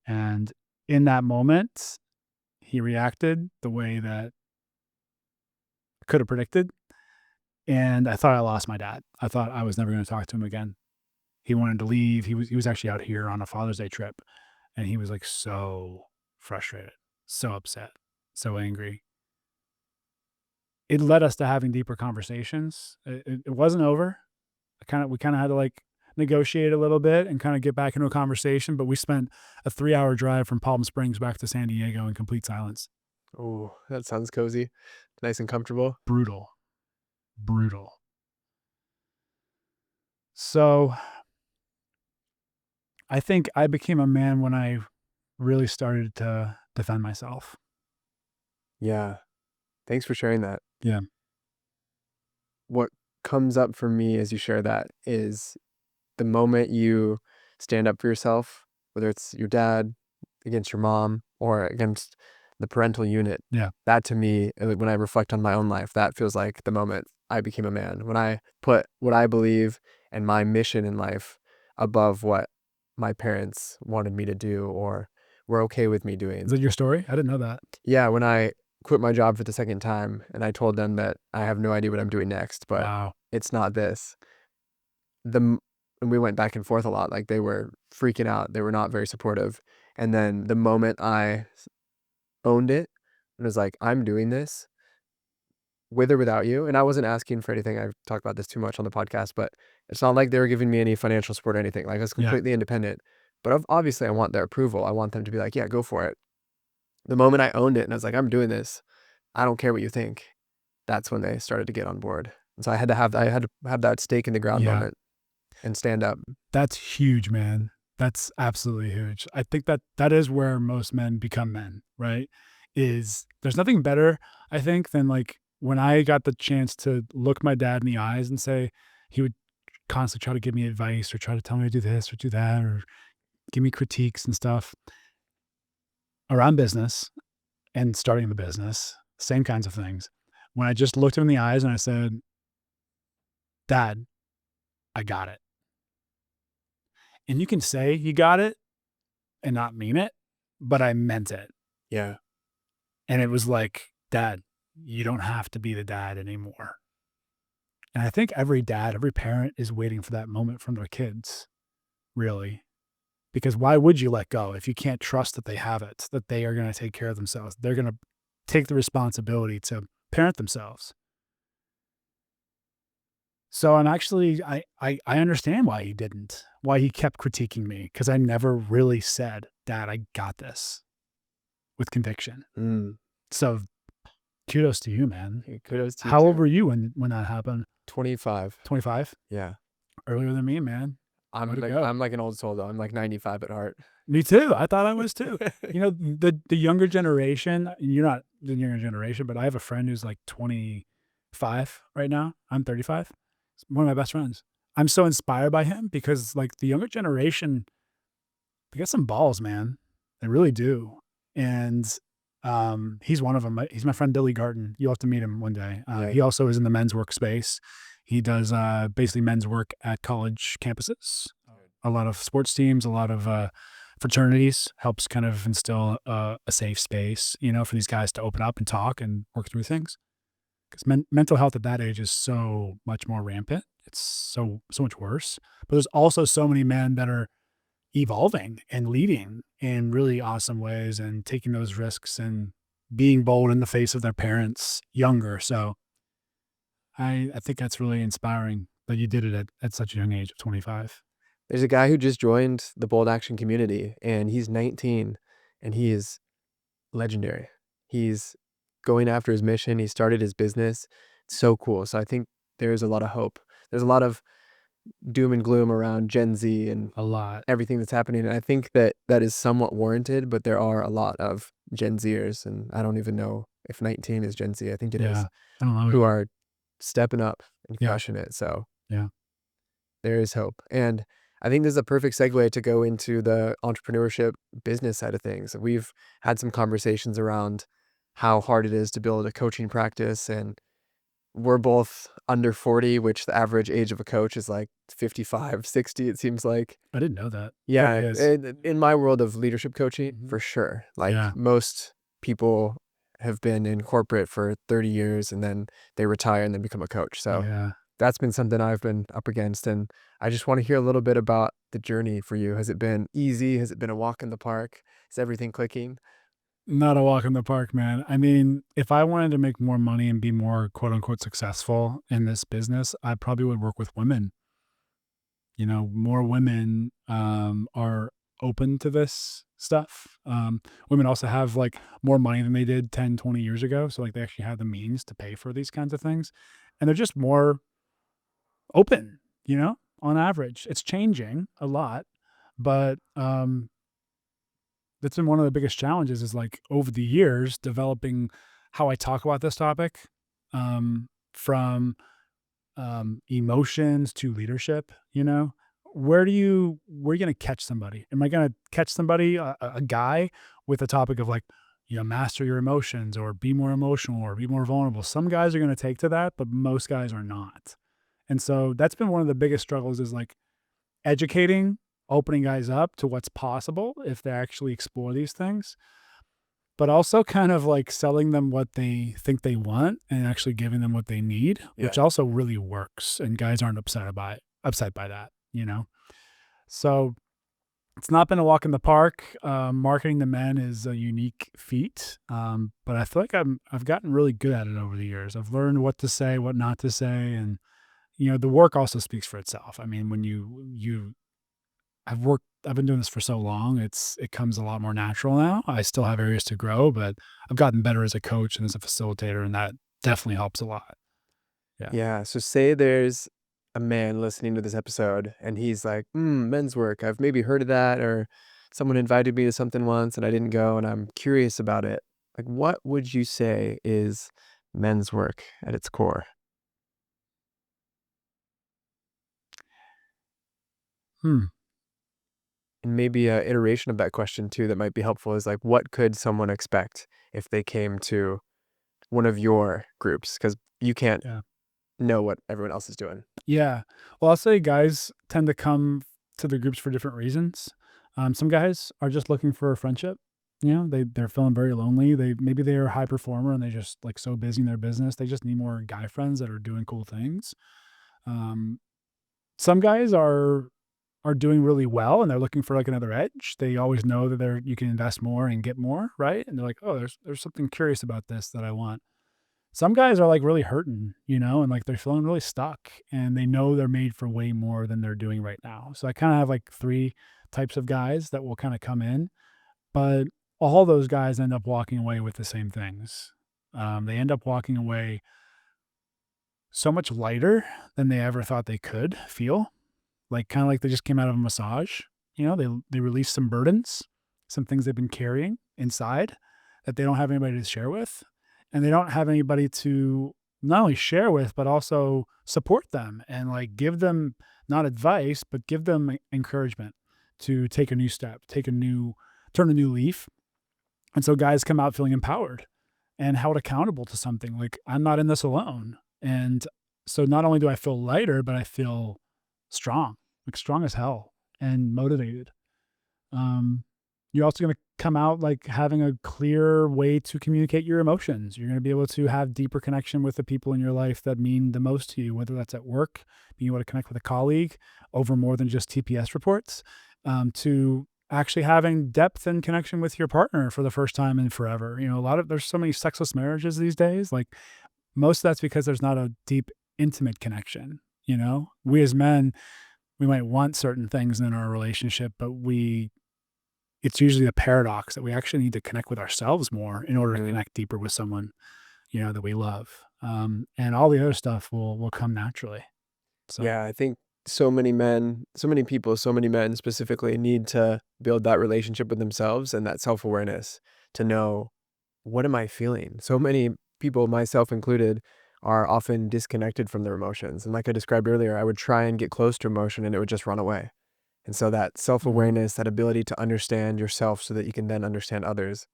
And in that moment, he reacted the way that I could have predicted. And I thought I lost my dad. I thought I was never going to talk to him again. He wanted to leave. He was actually out here on a Father's Day trip. And he was like so frustrated, so upset, so angry. It led us to having deeper conversations. It wasn't over. We kind of had to like negotiate a little bit and kind of get back into a conversation. But we spent a 3-hour drive from Palm Springs back to San Diego in complete silence. oh, that sounds cozy. Nice and comfortable. Brutal, brutal. So I think I became a man when I really started to defend myself. Yeah. Thanks for sharing that. Yeah. What comes up for me as you share that is the moment you stand up for yourself, whether it's your dad against your mom or against the parental unit, Yeah. that to me, when I reflect on my own life, that feels like the moment I became a man. When I put what I believe and my mission in life above what my parents wanted me to do or were okay with me Is doing. that your story? I didn't know that. Yeah, when I quit my job for the second time and I told them that I have no idea what I'm doing next, but Wow. it's not this. And we went back and forth a lot. Like they were freaking out. They were not very supportive. And then the moment I owned it and was like, I'm doing this with or without you. And I wasn't asking for anything. I've talked about this too much on the podcast, but it's not like they were giving me any financial support or anything. Like I was Yeah. completely independent. But obviously, I want their approval. I want them to be like, yeah, go for it. The moment I owned it and I was like, I'm doing this, I don't care what you think. That's when they started to get on board. So I had to have that stake in the ground Yeah. moment and stand up. That's huge, man. That's absolutely huge. I think that is where most men become men, right? Is there's nothing better, I think, than like when I got the chance to look my dad in the eyes and say, he would constantly try to give me advice or try to tell me to do this or do that or give me critiques and stuff around business and starting the business, same kinds of things. When I just looked him in the eyes and I said, Dad, I got it. And you can say you got it and not mean it, but I meant it. Yeah. And it was like, Dad, you don't have to be the dad anymore. And I think every dad, every parent is waiting for that moment from their kids, really. Because why would you let go if you can't trust that they have it, that they are going to take care of themselves? They're going to take the responsibility to parent themselves. So I'm actually, I understand why he didn't, why he kept critiquing me, because I never really said, Dad, I got this with conviction. Mm. So kudos to you, man. Hey, kudos to you How old too. were you when that happened? 25. 25? Yeah. Earlier than me, man. Way to go. I'm like an old soul though. I'm like 95 at heart. Me too. I thought I was too. You know, the younger generation, you're not the younger generation, but I have a friend who's like 25 right now. I'm 35. He's one of my best friends. I'm so inspired by him because like the younger generation, they got some balls, man. They really do. And he's one of them. He's my friend Billy Garton. You'll have to meet him one day. Yeah. He also is in the men's workspace. He does basically men's work at college campuses. A lot of sports teams, a lot of fraternities, helps kind of instill a safe space, you know, for these guys to open up and talk and work through things. Because mental health at that age is so much more rampant. It's so much worse. But there's also so many men that are evolving and leading in really awesome ways and taking those risks and being bold in the face of their parents younger. So I think that's really inspiring that you did it at such a young age of 25. There's a guy who just joined the Bold Action community and he's 19 and he is legendary. He's going after his mission. He started his business. It's so cool. So I think there's a lot of hope. There's a lot of doom and gloom around Gen Z and A lot. everything that's happening. And I think that that is somewhat warranted, but there are a lot of Gen Zers, and I don't even know if 19 is Gen Z. I think it is, Yeah. I don't know. who are stepping up and Yeah. crushing it. So Yeah. there is hope. And I think this is a perfect segue to go into the entrepreneurship business side of things. We've had some conversations around how hard it is to build a coaching practice, and we're both under 40, which the average age of a coach is like 55, 60, it seems like. I didn't know that. Yeah, That is. in my world of leadership coaching, Mhm. for sure. Like Yeah. most people have been in corporate for 30 years and then they retire and then become a coach. So Yeah. that's been something I've been up against. And I just want to hear a little bit about the journey for you. Has it been easy? Has it been a walk in the park? Is everything clicking? Not a walk in the park, man. I mean, if I wanted to make more money and be more quote unquote successful in this business, I probably would work with women. You know, more women are open to this stuff. Women also have like more money than they did 10, 20 years ago. So like they actually have the means to pay for these kinds of things. And they're just more open, you know, on average. It's changing a lot, but that's been one of the biggest challenges is like over the years developing how I talk about this topic, from emotions to leadership. You know, where are you going to catch somebody? Am I going to catch somebody, a guy, with a topic of like, you know, master your emotions or be more emotional or be more vulnerable? Some guys are going to take to that, but most guys are not. And so that's been one of the biggest struggles is like educating, opening guys up to what's possible if they actually explore these things, but also kind of like selling them what they think they want and actually giving them what they need, which Yeah. also really works. And guys aren't upset by that, you know? So it's not been a walk in the park. Marketing to men is a unique feat. But I feel like I've gotten really good at it over the years. I've learned what to say, what not to say. And, you know, the work also speaks for itself. I mean, when I've been doing this for so long, it comes a lot more natural now. I still have areas to grow, but I've gotten better as a coach and as a facilitator, and that definitely helps a lot. Yeah. Yeah. So say there's a man listening to this episode and he's like, men's work. I've maybe heard of that, or someone invited me to something once and I didn't go and I'm curious about it. Like, what would you say is men's work at its core? Hmm. And maybe a iteration of that question too that might be helpful is like, what could someone expect if they came to one of your groups? Because you can't Yeah. know what everyone else is doing. Yeah. Well, I'll say guys tend to come to the groups for different reasons. Some guys are just looking for a friendship. You know, they're feeling very lonely. Maybe they're a high performer and they just like so busy in their business. They just need more guy friends that are doing cool things. Um, some guys are doing really well and they're looking for like another edge. They always know that you can invest more and get more, right? And they're like, oh, there's something curious about this that I want. Some guys are like really hurting, you know, and like they're feeling really stuck and they know they're made for way more than they're doing right now. So I kind of have like three types of guys that will kind of come in, but all those guys end up walking away with the same things. They end up walking away so much lighter than they ever thought they could feel. Like kind of like they just came out of a massage. You know, they released some burdens, some things they've been carrying inside that they don't have anybody to share with, and they don't have anybody to not only share with but also support them and like give them not advice but give them encouragement to take a new step, turn a new leaf. And so guys come out feeling empowered and held accountable to something like I'm not in this alone. And so not only do I feel lighter, but I feel strong, like strong as hell and motivated. Um, you're also going to come out like having a clear way to communicate your emotions. You're going to be able to have deeper connection with the people in your life that mean the most to you, whether that's at work, being able to connect with a colleague over more than just TPS reports, to actually having depth and connection with your partner for the first time in forever. You know, there's so many sexless marriages these days. Like most of that's because there's not a deep, intimate connection. You know, we as men, we might want certain things in our relationship, but it's usually a paradox that we actually need to connect with ourselves more in order to Mhm. connect deeper with someone, you know, that we love. And all the other stuff will come naturally. So, Yeah, I think so many men, so many people, so many men specifically need to build that relationship with themselves and that self-awareness to know, what am I feeling? So many people, myself included, are often disconnected from their emotions. And like I described earlier, I would try and get close to emotion and it would just run away. And so that mhm. self-awareness, that ability to understand yourself so that you can then understand others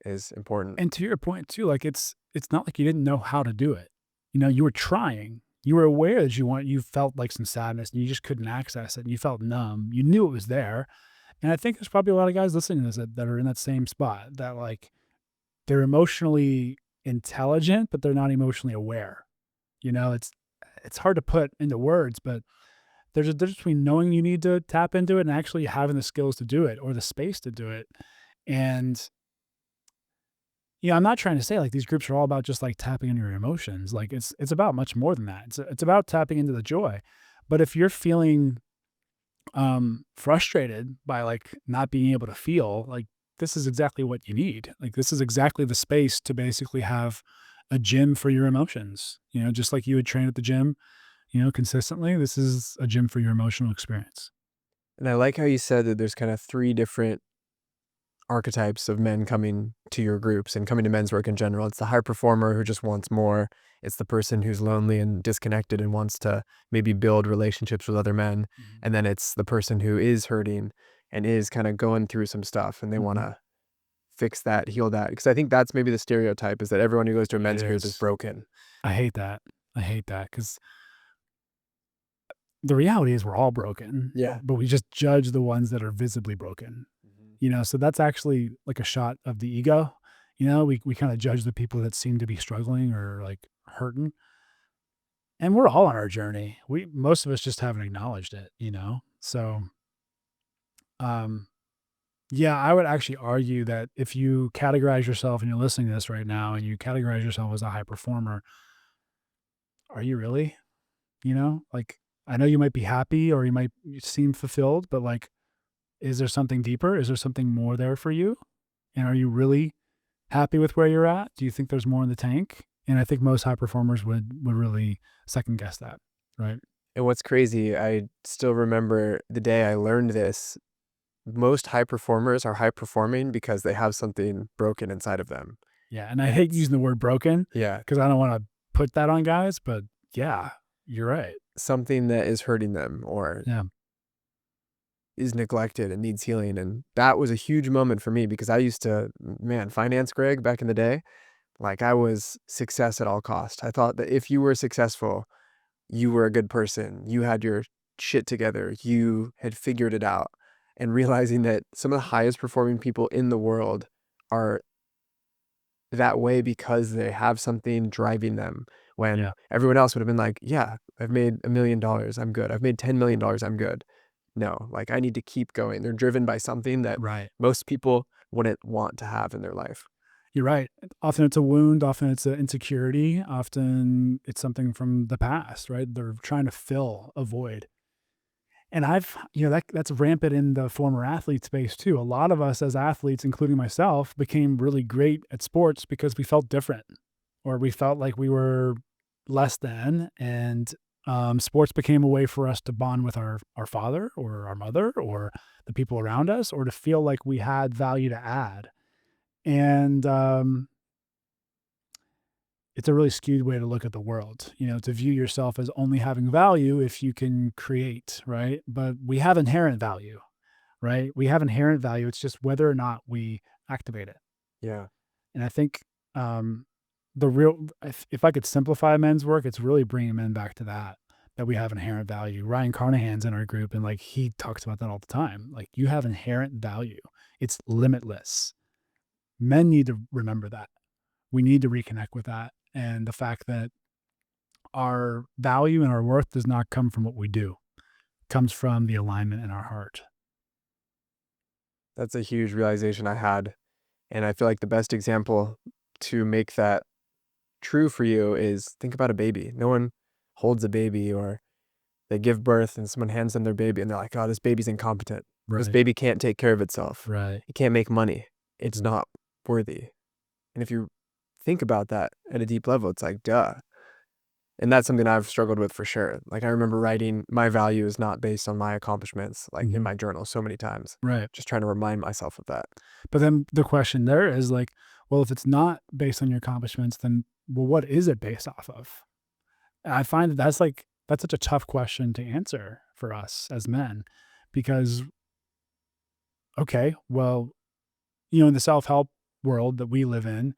is important. And to your point too, like it's not like you didn't know how to do it. You know, you were trying. You were aware that you felt like some sadness and you just couldn't access it. And you felt numb. You knew it was there. And I think there's probably a lot of guys listening to this that are in that same spot that like they're emotionally intelligent, but they're not emotionally aware. You know, it's hard to put into words, but there's a difference between knowing you need to tap into it and actually having the skills to do it or the space to do it. And yeah, I'm not trying to say like these groups are all about just like tapping into your emotions. Like it's about much more than that. It's about tapping into the joy. But if you're feeling frustrated by like not being able to feel, like this is exactly what you need. Like this is exactly the space to basically have a gym for your emotions. You know, just like you would train at the gym, you know, consistently, this is a gym for your emotional experience. And I like how you said that there's kind of three different archetypes of men coming to your groups and coming to men's work in general. It's the high performer who just wants more. It's the person who's lonely and disconnected and wants to maybe build relationships with other men. Mhm. And then it's the person who is hurting and is kind of going through some stuff and they want Mhm. to fix that, heal that. Because I think that's maybe the stereotype is that everyone who goes to a It men's group is is. broken. I hate that. I hate that because the reality is we're all broken, Yeah. but we just judge the ones that are visibly broken. Mhm. You know, so that's actually like a shot of the ego. You know, we kind of judge the people that seem to be struggling or like hurting. And we're all on our journey. Most of us just haven't acknowledged it, you know? So, um, yeah, I would actually argue that if you categorize yourself and you're listening to this right now and you categorize yourself as a high performer, are you really? You know, like I know you might be happy or you seem fulfilled, but like, is there something deeper? Is there something more there for you? And are you really happy with where you're at? Do you think there's more in the tank? And I think most high performers would really second guess that, right? And what's crazy, I still remember the day I learned this. Most high performers are high performing because they have something broken inside of them. Yeah, and I And hate it's, using the word broken yeah, because I don't want to put that on guys, but yeah, you're right. something that is hurting them or Yeah, is neglected and needs healing. And that was a huge moment for me because I used to, man, finance Greg back in the day. Like I was success at all cost. I thought that if you were successful, you were a good person. You had your shit together. You had figured it out. And realizing that some of the highest performing people in the world are that way because they have something driving them when yeah, everyone else would have been like, yeah, I've made $1 million. I'm good. I've made $10 million. I'm good. No, like I need to keep going. They're driven by something that right. most people wouldn't want to have in their life. You're right. Often it's a wound, often it's an insecurity, often it's something from the past, right? They're trying to fill a void. And that's rampant in the former athlete space too. A lot of us as athletes, including myself, became really great at sports because we felt different or we felt like we were less than. And sports became a way for us to bond with our father or our mother or the people around us or to feel like we had value to add. And it's a really skewed way to look at the world, to view yourself as only having value if you can create, right? But we have inherent value, right? We have inherent value. It's just whether or not we activate it. Yeah. And I think um, if I could simplify men's work, it's really bringing men back to that we have inherent value. Ryan Carnahan's in our group, and like he talks about that all the time. Like you have inherent value. It's limitless. Men need to remember that. We need to reconnect with that. And the fact that our value and our worth does not come from what we do, it comes from the alignment in our heart. That's a huge realization I had. And I feel like the best example to make that true for you is think about a baby. No one holds a baby or they give birth and someone hands them their baby and they're like, oh, this baby's incompetent. This Right. baby can't take care of itself. Right. It can't make money. It's not worthy. And if you think about that at a deep level, it's like, duh. And that's something I've struggled with for sure. Like I remember writing my value is not based on my accomplishments, like in Mhm. my journal so many times, Right. just trying to remind myself of that. But then the question there is like, well, if it's not based on your accomplishments, then well, what is it based off of? And I find that that's such a tough question to answer for us as men, because okay, well, in the self-help world that we live in,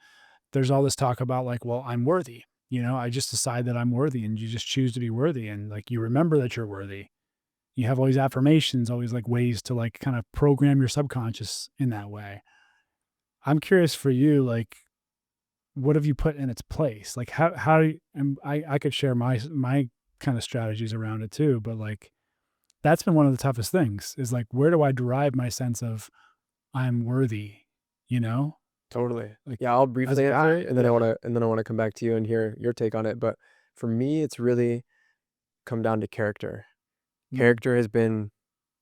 there's all this talk about like, well, I'm worthy. I just decide that I'm worthy and you just choose to be worthy. And like, you remember that you're worthy. You have all these affirmations, always like ways to like kind of program your subconscious in that way. I'm curious for you, like, what have you put in its place? Like how do you, and I could share my kind of strategies around it too, but like, that's been one of the toughest things is like, where do I derive my sense of I'm worthy, you know, Totally. like Yeah, I'll as a briefly answer guy. it and then Yeah. I want to come back to you and hear your take on it. But for me, it's really come down to character. Mm, Character has been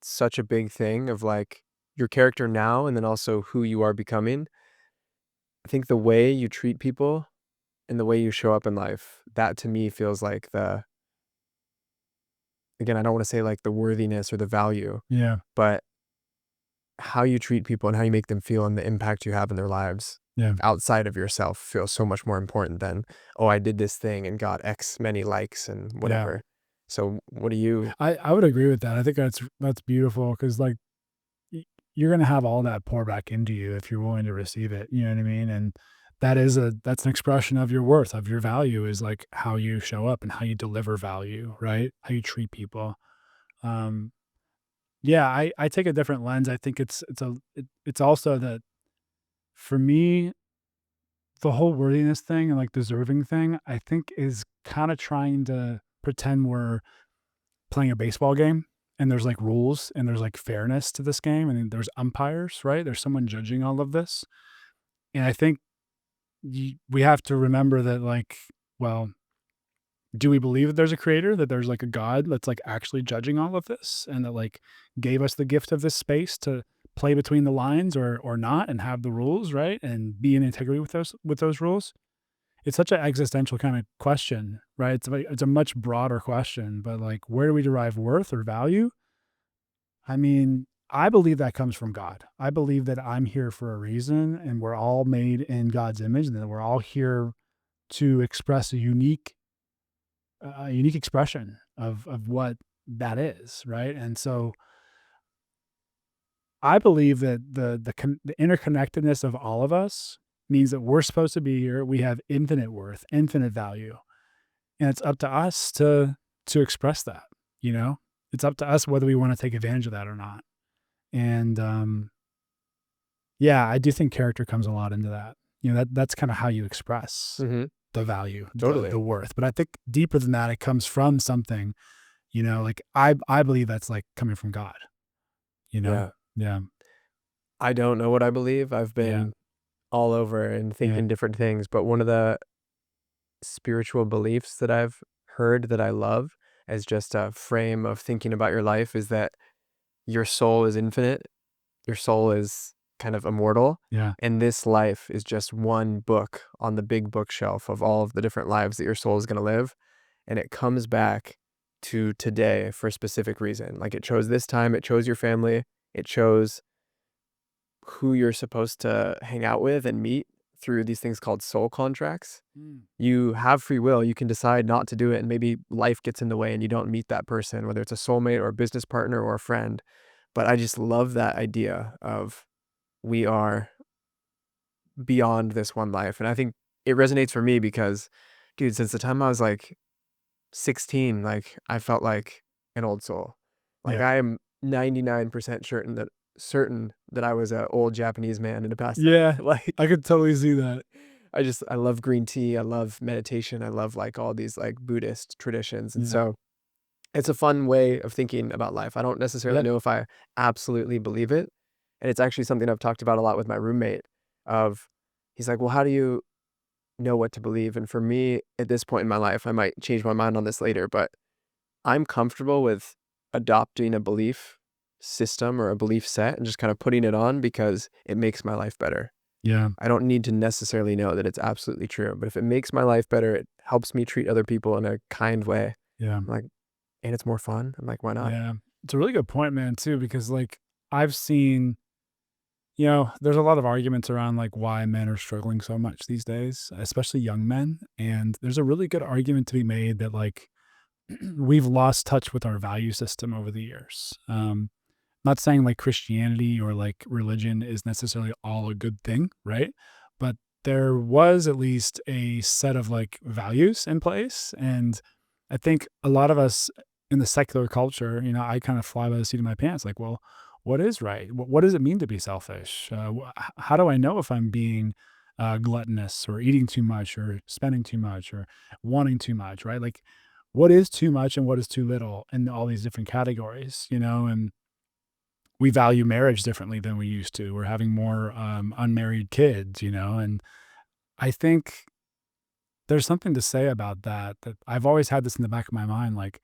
such a big thing of like your character now and then also who you are becoming. I think the way you treat people and the way you show up in life, that to me feels like again, I don't want to say like the worthiness or the value, yeah. but how you treat people and how you make them feel and the impact you have in their lives Yeah. outside of yourself feels so much more important than, oh, I did this thing and got X many likes and Yeah. whatever. So what do you, I would agree with that. I think that's beautiful because like you're gonna have all that pour back into you if you're willing to receive it. You know what I mean? And that's an expression of your worth, of your value is like how you show up and how you deliver value, right? How you treat people. Um, yeah, I take a different lens. I think it's also that for me, the whole worthiness thing and like deserving thing, I think is kind of trying to pretend we're playing a baseball game and there's like rules and there's like fairness to this game and there's umpires, right? There's someone judging all of this. And I think we have to remember that, like, well, do we believe that there's a creator, that there's like a God that's like actually judging all of this and that like gave us the gift of this space to play between the lines or not and have the rules, right? And be in integrity with those rules. it's such an existential kind of question, right? It's a much broader question, but like, where do we derive worth or value? I mean, I believe that comes from God. I believe that I'm here for a reason, and we're all made in God's image, and that we're all here to express a unique expression of what that is, right? And so I believe that the interconnectedness of all of us means that we're supposed to be here. We have infinite worth, infinite value, and it's up to us to express that. You know, it's up to us whether we want to take advantage of that or not. And yeah, I do think character comes a lot into that. You know, that's kind of how you express Mhm. the value, Totally. the worth. But I think deeper than that, it comes from something. You know, like I believe that's like coming from God. You know, Yeah. yeah, I don't know what I believe. I've yeah, been all over and yeah, thinking different things, but one of the spiritual beliefs that I've heard that I love as just a frame of thinking about your life is that your soul is infinite. Your soul is kind of immortal, yeah, and this life is just one book on the big bookshelf of all of the different lives that your soul is going to live, and it comes back to today for a specific reason. Like it chose this time, it chose your family, it chose who you're supposed to hang out with and meet through these things called soul contracts. mm, You have free will, you can decide not to do it, and maybe life gets in the way and you don't meet that person, whether it's a soulmate or a business partner or a friend. But I just love that idea of we are beyond this one life. And I think it resonates for me because, dude, since the time I was like 16, like I felt like an old soul. Like yeah, I am 99% certain that I was an old Japanese man in a past yeah. life. Like I could totally see that. I love green tea, I love meditation, I love like all these like Buddhist traditions. And Yeah, so it's a fun way of thinking about life. I don't necessarily yeah, know if I absolutely believe it. And it's actually something I've talked about a lot with my roommate of he's like, "Well, how do you know what to believe?" And for me, at this point in my life, I might change my mind on this later, but I'm comfortable with adopting a belief system or a belief set and just kind of putting it on because it makes my life better. yeah, I don't need to necessarily know that it's absolutely true, but if it makes my life better, it helps me treat other people in a kind way. yeah, I'm like, and it's more fun. I'm like, why not? yeah. It's a really good point, man, too, because like I've seen, you know, there's a lot of arguments around like why men are struggling so much these days, especially young men. And there's a really good argument to be made that like we've lost touch with our value system over the years. Not saying like Christianity or like religion is necessarily all a good thing, right? But there was at least a set of like values in place. And I think a lot of us in the secular culture, you know, I kind of fly by the seat of my pants like, well, what is right? What does it mean to be selfish? How do I know if I'm being gluttonous or eating too much or spending too much or wanting too much, right? Like, what is too much and what is too little in all these different categories, you know? And we value marriage differently than we used to. We're having more unmarried kids, you know, and I think there's something to say about that. That I've always had this in the back of my mind. Like,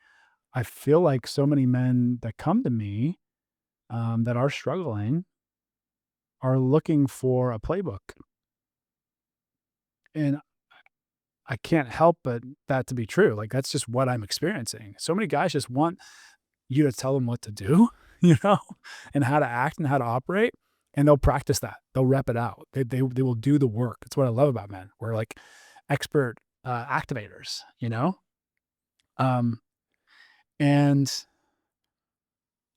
I feel like so many men that come to me that are struggling are looking for a playbook, and I can't help but that to be true. Like, that's just what I'm experiencing. So many guys just want you to tell them what to do, you know, and how to act and how to operate. And they'll practice that. They'll rep it out. They will do the work. That's what I love about men. We're like expert activators, you know? Um, and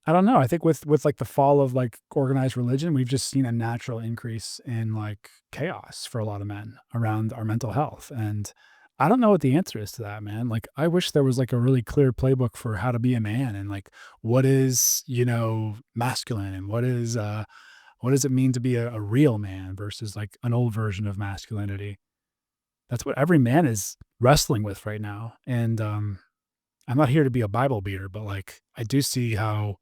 I don't know. I think with like the fall of like organized religion, we've just seen a natural increase in like chaos for a lot of men around our mental health. And I don't know what the answer is to that, man. Like I wish there was like a really clear playbook for how to be a man and like what is, you know, masculine and what does it mean to be a real man versus like an old version of masculinity. That's what every man is wrestling with right now. And I'm not here to be a Bible beater, but like I do see how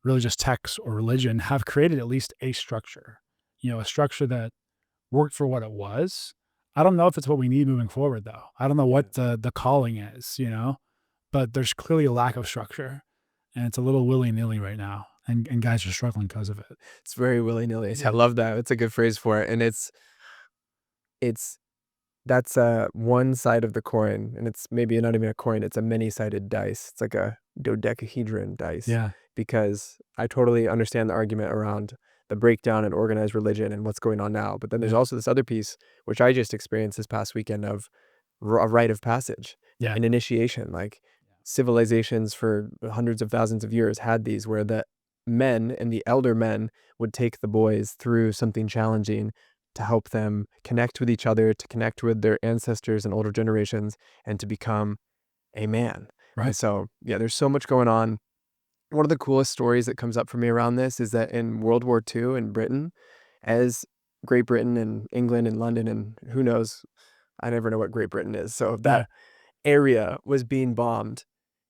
religious texts or religion have created at least a structure, you know, a structure that worked for what it was. I don't know if it's what we need moving forward though. I don't know Yeah. what the calling is, you know, but there's clearly a lack of structure and it's a little willy-nilly right now. And guys are struggling because of it. It's very willy-nilly. I Yeah. love that. It's a good phrase for it. And it's That's one side of the coin, and it's maybe not even a coin, it's a many-sided dice. It's like a dodecahedron dice, Yeah. because I totally understand the argument around the breakdown in organized religion and what's going on now. But then there's Yeah. also this other piece, which I just experienced this past weekend, of a rite of passage, Yeah. an initiation. Like, civilizations for hundreds of thousands of years had these, where the men and the elder men would take the boys through something challenging to help them connect with each other, to connect with their ancestors and older generations, and to become a man. And Right. so, yeah, there's so much going on. One of the coolest stories that comes up for me around this is that in World War II in Britain, as Great Britain and England and London and who knows, I never know what Great Britain is. So if that Yeah. area was being bombed,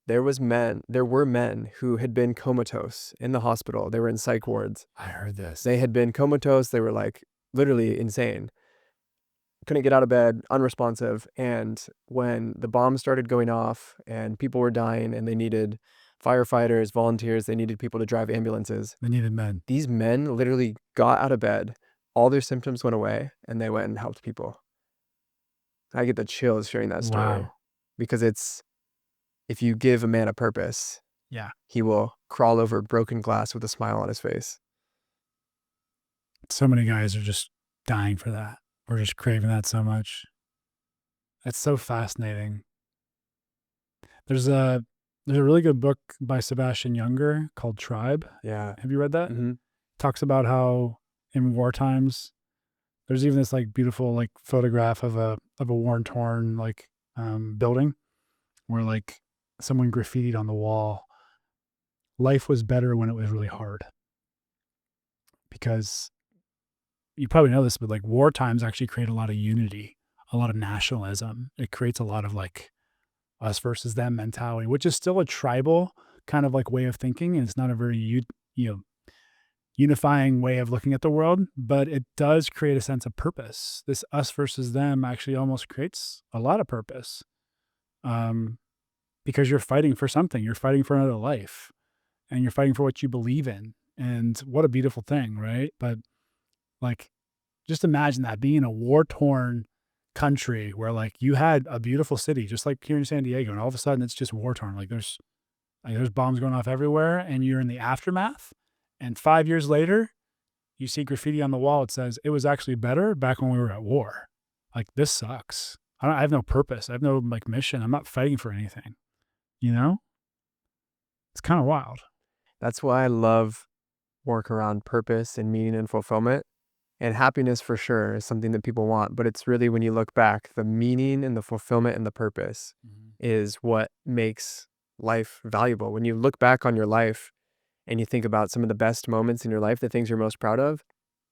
there were men who had been comatose in the hospital. They were in psych wards. I heard this. They had been comatose. They were like literally insane. Couldn't get out of bed, unresponsive. And when the bombs started going off and people were dying and they needed firefighters, volunteers, they needed people to drive ambulances, They needed men. these men literally got out of bed, all their symptoms went away, and they went and helped people. I get the chills sharing that story, Wow. because it's, if you give a man a purpose, Yeah. he will crawl over broken glass with a smile on his face. So many guys are just dying for that. We're just craving that so much. It's so fascinating. There's a there's a really good book by Sebastian Junger called Tribe. Yeah. Have you read that? Hmm. Talks about how in war times there's even this like beautiful like photograph of a worn torn like building where like someone graffitied on the wall, life was better when it was really hard. Because you probably know this, but like war times actually create a lot of unity, a lot of nationalism. It creates a lot of like us versus them mentality, which is still a tribal kind of like way of thinking. And it's not a very, you know, unifying way of looking at the world, but it does create a sense of purpose. This us versus them actually almost creates a lot of purpose, um, because you're fighting for something. You're fighting for another life, and you're fighting for what you believe in. And what a beautiful thing, right? But like, just imagine that being in a war torn country where like you had a beautiful city, just like here in San Diego, and all of a sudden it's just war torn. Like there's bombs going off everywhere, and you're in the aftermath. And 5 years later, you see graffiti on the wall. It says, "It was actually better back when we were at war." Like, this sucks. I have no purpose. I have no like mission. I'm not fighting for anything. You know, it's kind of wild. That's why I love work around purpose and meaning and fulfillment. And happiness for sure is something that people want, but it's really, when you look back, the meaning and the fulfillment and the purpose Mhm. is what makes life valuable. When you look back on your life and you think about some of the best moments in your life, the things you're most proud of,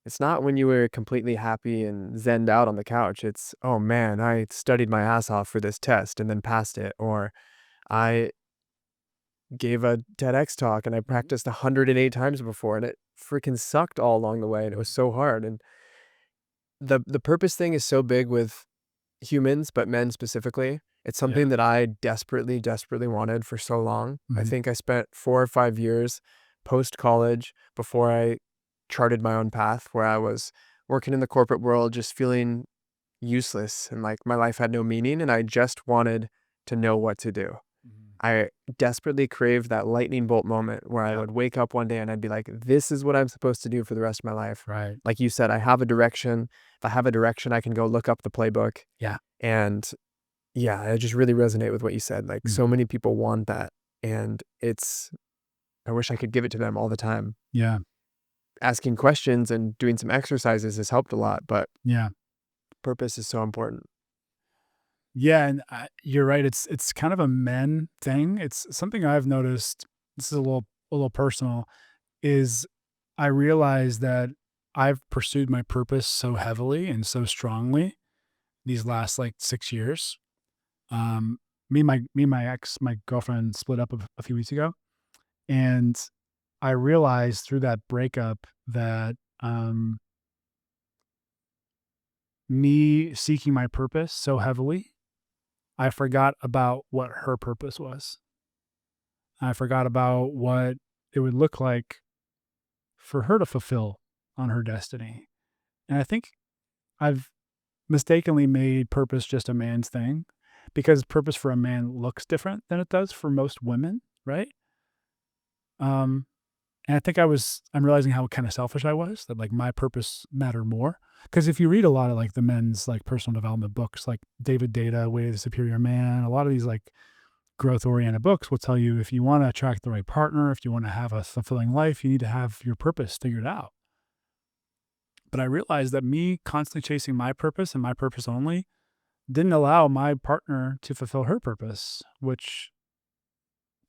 it's not when you were completely happy and zenned out on the couch. It's, oh man, I studied my ass off for this test and then passed it. Or I gave a TEDx talk and I Mhm. practiced 108 times before and it freaking sucked all along the way and it was so hard. And the purpose thing is so big with humans, but men specifically. It's Yeah. something that I desperately, desperately wanted for so long. I Mhm. think I spent 4 or 5 years post-college before I charted my own path, where I was working in the corporate world, just feeling useless and like my life had no meaning, and I just wanted to know what to do. Mhm. I desperately craved that lightning bolt moment where I Yeah. would wake up one day and I'd be like, this is what I'm supposed to do for the rest of my life. Right. Like you said, I have a direction. If I have a direction, I can go look up the playbook. Yeah. And yeah, I just really resonate with what you said. Like, so Mhm. many people want that. And I wish I could give it to them all the time. Yeah. Asking questions and doing some exercises has helped a lot, but Yeah. purpose is so important. Yeah, and you're right. It's kind of a men thing. It's something I've noticed. This is a little personal. Is I realize that I've pursued my purpose so heavily and so strongly these last like 6 years. Um, me and my ex, my girlfriend, split up a few weeks ago, and I realized through that breakup that me seeking my purpose so heavily, I forgot about what her purpose was. I forgot about what it would look like for her to fulfill on her destiny. And I think I've mistakenly made purpose just a man's thing, because purpose for a man looks different than it does for most women, right? Um, and I think I'm realizing how kind of selfish I was, that like my purpose mattered more. Because if you read a lot of like the men's like personal development books, like David Data, Way of the Superior Man, a lot of these like growth oriented books will tell you if you want to attract the right partner, if you want to have a fulfilling life, you need to have your purpose figured out. But I realized that me constantly chasing my purpose and my purpose only didn't allow my partner to fulfill her purpose, which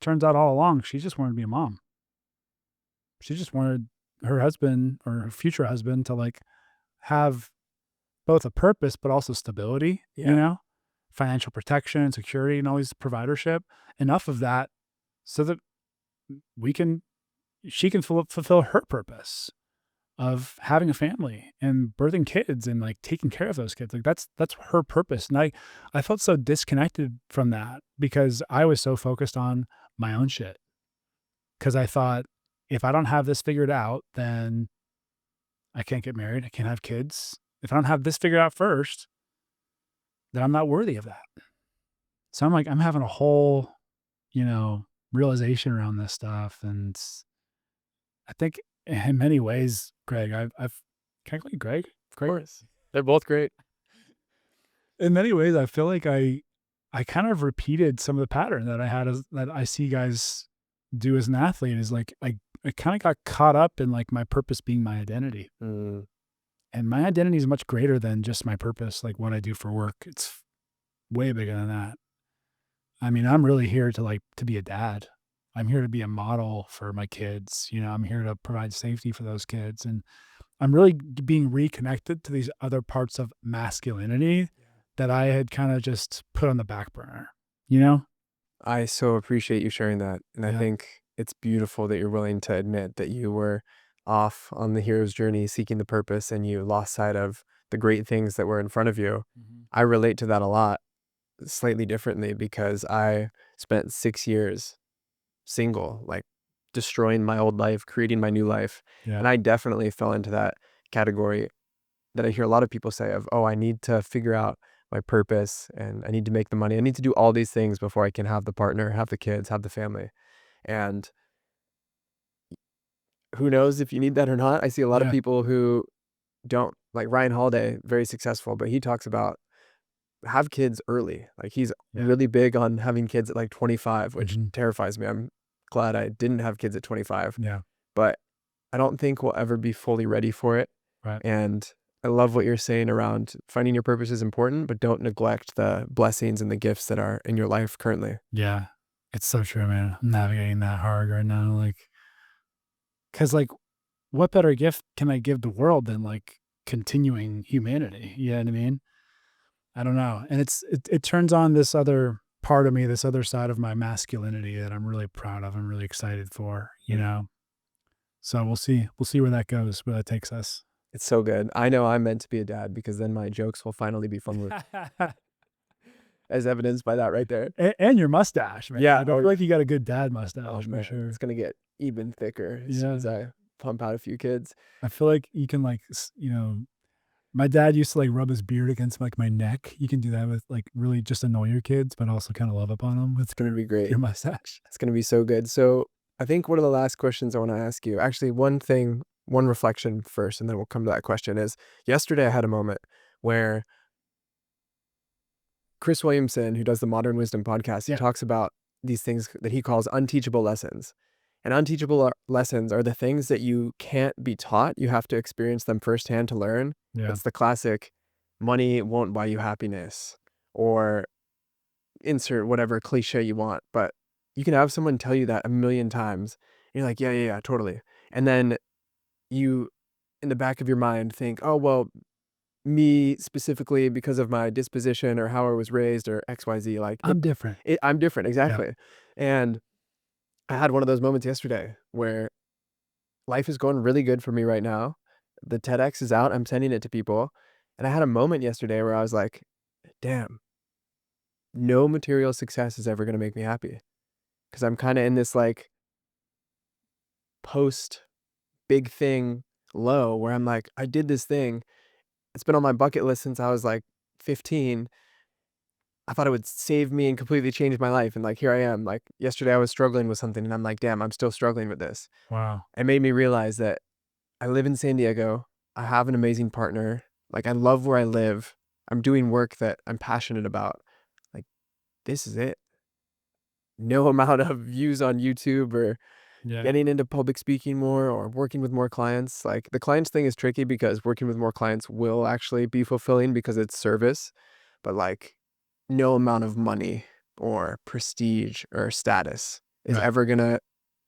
turns out all along, she just wanted to be a mom. She just wanted her husband or her future husband to like have both a purpose, but also stability, Yeah. financial protection, security, and always providership. Enough of that so that we can, she can fulfill her purpose of having a family and birthing kids and like taking care of those kids. Like that's her purpose. And I felt so disconnected from that because I was so focused on my own shit. Cause I thought if I don't have this figured out, then I can't get married. I can't have kids. If I don't have this figured out first, then I'm not worthy of that. So I'm like, I'm having a whole, you know, realization around this stuff. And I think in many ways, Greg, can I call you Greg? Of course. They're both great. In many ways, I feel like I kind of repeated some of the pattern that I had that I see guys do as an athlete is like, I kind of got caught up in like my purpose being my identity. Mm. And my identity is much greater than just my purpose, like what I do for work. It's way bigger than that. I mean, I'm really here to be a dad. I'm here to be a model for my kids. I'm here to provide safety for those kids. And I'm really being reconnected to these other parts of masculinity that I had kind of just put on the back burner, you know? I so appreciate you sharing that. And I Yeah. think it's beautiful that you're willing to admit that you were off on the hero's journey seeking the purpose and you lost sight of the great things that were in front of you. Mhm. I relate to that a lot, slightly differently, because I spent 6 years single, like destroying my old life, creating my new life. Yeah. And I definitely fell into that category that I hear a lot of people say of, oh, I need to figure out my purpose and I need to make the money. I need to do all these things before I can have the partner, have the kids, have the family. And who knows if you need that or not? I see a lot of Yeah. people who don't, like Ryan Holiday, very successful, but he talks about have kids early. Like he's Yeah. really big on having kids at like 25, which Mhm. terrifies me. I'm glad I didn't have kids at 25, Yeah. but I don't think we'll ever be fully ready for it. Right. And I love what you're saying around finding your purpose is important, but don't neglect the blessings and the gifts that are in your life currently. Yeah. It's so true, man. I'm navigating that hard right now. Cause like, what better gift can I give the world than like continuing humanity? You know what I mean? I don't know. And it turns on this other part of me, this other side of my masculinity that I'm really proud of. I'm really excited for, So we'll see. We'll see where that goes, where that takes us. It's so good. I know I'm meant to be a dad because then my jokes will finally be fun with, as evidenced by that right there. And your mustache, man. Yeah. I feel like you got a good dad mustache Oh for man, sure. it's gonna get even thicker as soon Yeah. as I pump out a few kids. I feel like you can my dad used to like rub his beard against like my neck. You can do that with like really just annoy your kids, but also kind of love up on them with It's gonna be great. your mustache. It's gonna be so good. So I think one of the last questions I want to ask you, actually, one reflection first, and then we'll come to that question is yesterday I had a moment where Chris Williamson, who does the Modern Wisdom podcast, he Yeah. talks about these things that he calls unteachable lessons. And unteachable lessons are the things that you can't be taught. You have to experience them firsthand to learn. Yeah. It's the classic money won't buy you happiness, or insert whatever cliche you want. But you can have someone tell you that a million times. And you're like, yeah, yeah, yeah, totally. And then you, in the back of your mind, think, oh, well, me specifically because of my disposition or how I was raised or XYZ, like I'm different. I'm different. Yeah. Exactly. And I had one of those moments yesterday where life is going really good for me right now. The TEDx is out. I'm sending it to people. And I had a moment yesterday where I was like, damn, no material success is ever going to make me happy. Because I'm kind of in this like post big thing low where I'm like, I did this thing It's been on my bucket list since I was like 15. I thought it would save me and completely change my life. And like, here I am. Like, yesterday I was struggling with something and I'm like, damn, I'm still struggling with this. Wow. It made me realize that I live in San Diego. I have an amazing partner. Like, I love where I live. I'm doing work that I'm passionate about. Like, this is it. No amount of views on YouTube or Yeah. getting into public speaking more or working with more clients. Like, the clients thing is tricky because working with more clients will actually be fulfilling because it's service. But like, no amount of money or prestige or status is Right. ever gonna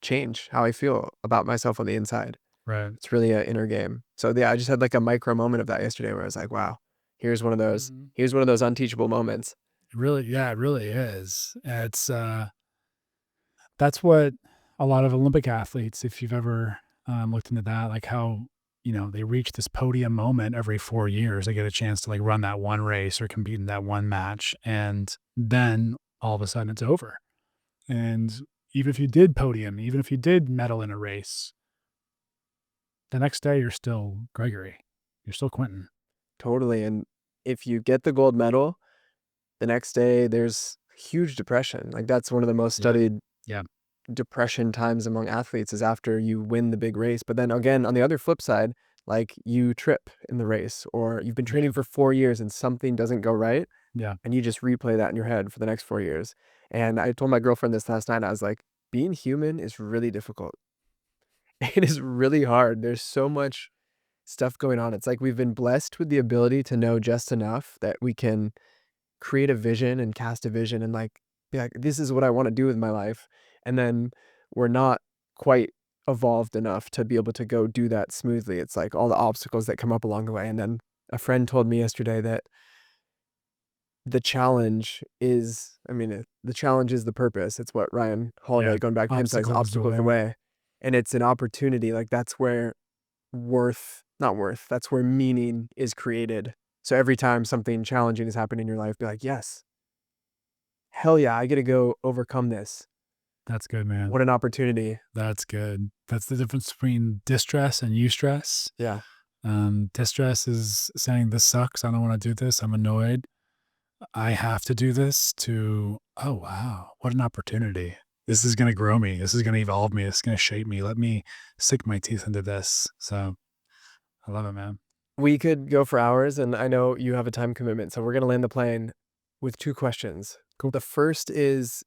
change how I feel about myself on the inside. Right. It's really an inner game. So yeah, I just had like a micro moment of that yesterday where I was like, wow, Mhm. here's one of those unteachable moments. Really, yeah, it really is. That's what a lot of Olympic athletes, if you've ever looked into that, like how, they reach this podium moment every 4 years. They get a chance to like run that one race or compete in that one match. And then all of a sudden it's over. And even if you did podium, even if you did medal in a race, the next day you're still Gregory. You're still Quentin. Totally. And if you get the gold medal, the next day there's huge depression. Like, that's one of the most Yeah. studied Yeah. depression times among athletes is after you win the big race. But then again, on the other flip side, like, you trip in the race or you've been Yeah. training for 4 years and something doesn't go right Yeah. and you just replay that in your head for the next 4 years. And I told my girlfriend this last night. I was like, being human is really difficult. It is really hard. There's so much stuff going on. It's like we've been blessed with the ability to know just enough that we can create a vision and cast a vision and like be like, this is what I want to do with my life. And then we're not quite evolved enough to be able to go do that smoothly. It's like all the obstacles that come up along the way. And then a friend told me yesterday that the challenge is, the challenge is the purpose. It's what Ryan Yeah. Holiday, going back to him, says, Obstacle is the obstacle is the way. way. And it's an opportunity. Like, that's where not worth, that's where meaning is created. So every time something challenging is happening in your life, be like, yes, hell yeah, I get to go overcome this. That's good, man. What an opportunity. That's good. That's the difference between distress and eustress. Yeah, Distress is saying, this sucks. I don't want to do this. I'm annoyed. I have to do this to, oh, wow. What an opportunity. This is going to grow me. This is going to evolve me. This is going to shape me. Let me sink my teeth into this. So I love it, man. we could go for hours, and I know you have a time commitment, so we're going to land the plane with two questions. Cool. The first is,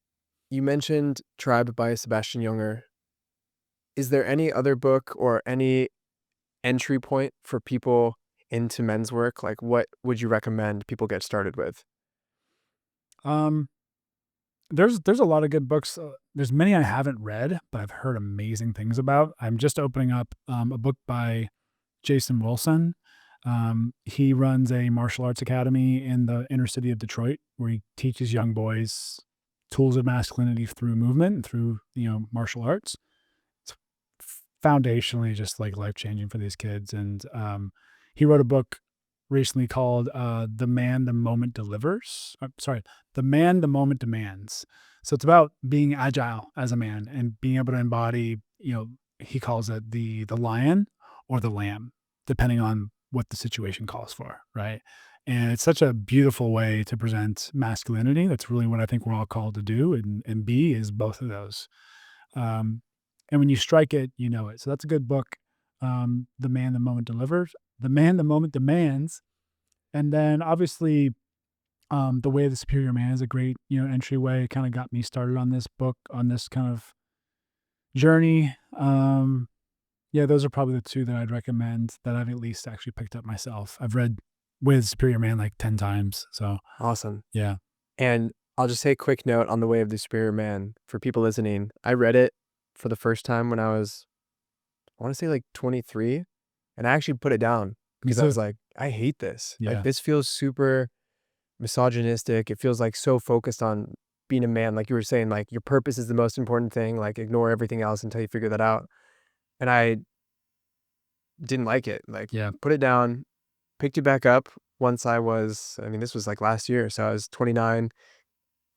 you mentioned Tribe by Sebastian Junger. Is there any other book or any entry point for people into men's work? Like, what would you recommend people get started with? Um, there's a lot of good books. There's many I haven't read, but I've heard amazing things about. I'm just opening up a book by Jason Wilson. He runs a martial arts academy in the inner city of Detroit where he teaches young boys tools of masculinity through movement and through, martial arts. It's foundationally just like life changing for these kids. And he wrote a book recently called The Man the Moment Delivers. Sorry, The Man the Moment Demands. So it's about being agile as a man and being able to embody, he calls it the lion or the lamb, depending on what the situation calls for, right? And it's such a beautiful way to present masculinity. That's really what I think we're all called to do. And be is both of those. Um, and when you strike it, you know it. So that's a good book. The Man the Moment Delivers, The Man the Moment Demands. And then obviously, The Way of the Superior Man is a great, entryway. It kind of got me started on this book, on this kind of journey. Yeah, those are probably the two that I'd recommend that I've at least actually picked up myself. I've read Way of the Superior Man like 10 times. So Awesome. yeah. And I'll just say a quick note on The Way of the Superior Man for people listening. I read it for the first time when I was, I want to say like 23, and I actually put it down Me because I too. was like, I hate this. Like, Yeah. this feels super misogynistic. It feels like so focused on being a man. Like you were saying, like, your purpose is the most important thing. Like, ignore everything else until you figure that out. And I didn't like it. Like, Yeah. put it down, picked it back up once this was like last year. So I was 29,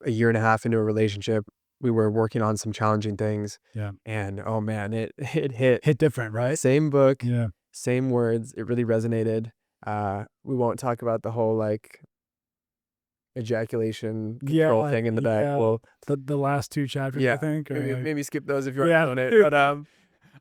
a year and a half into a relationship. We were working on some challenging things. Yeah. And oh man, it hit Hit different, right? same book, Yeah. same words. It really resonated. We won't talk about the whole like ejaculation control Yeah, thing in the back. yeah. Well, The last 2 chapters, I yeah, think, are like maybe skip those if you aren't yeah, feeling it. dude, But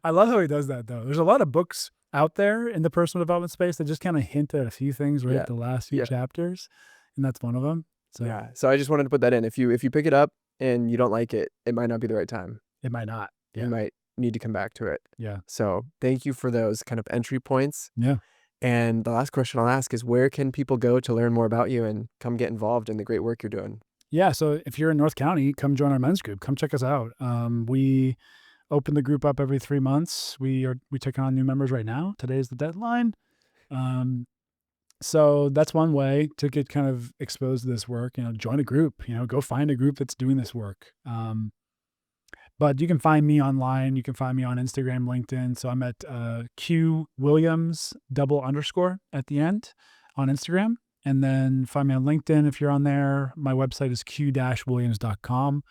I love how he does that, though. There's a lot of books out there in the personal development space that just kinda hint at a few things right yeah, at the last few yeah, chapters, and that's one of them. So, yeah. So I just wanted to put that in. If you pick it up and you don't like it, it might not be the right time. it might not. You Yeah, might need to come back to it. yeah, So thank you for those kind of entry points. yeah. And the last question I'll ask is, where can people go to learn more about you and come get involved in the great work you're doing? Yeah, so if you're in North County, come join our men's group. Come check us out. We open the group up every 3 months. We take on new members right now. Today's the deadline. Um, so that's one way to get kind of exposed to this work. Join a group. Go find a group that's doing this work. But you can find me online. You can find me on Instagram, LinkedIn. So I'm at Q Williams __ at the end on Instagram. And then find me on LinkedIn if you're on there. My website is q-williams.com.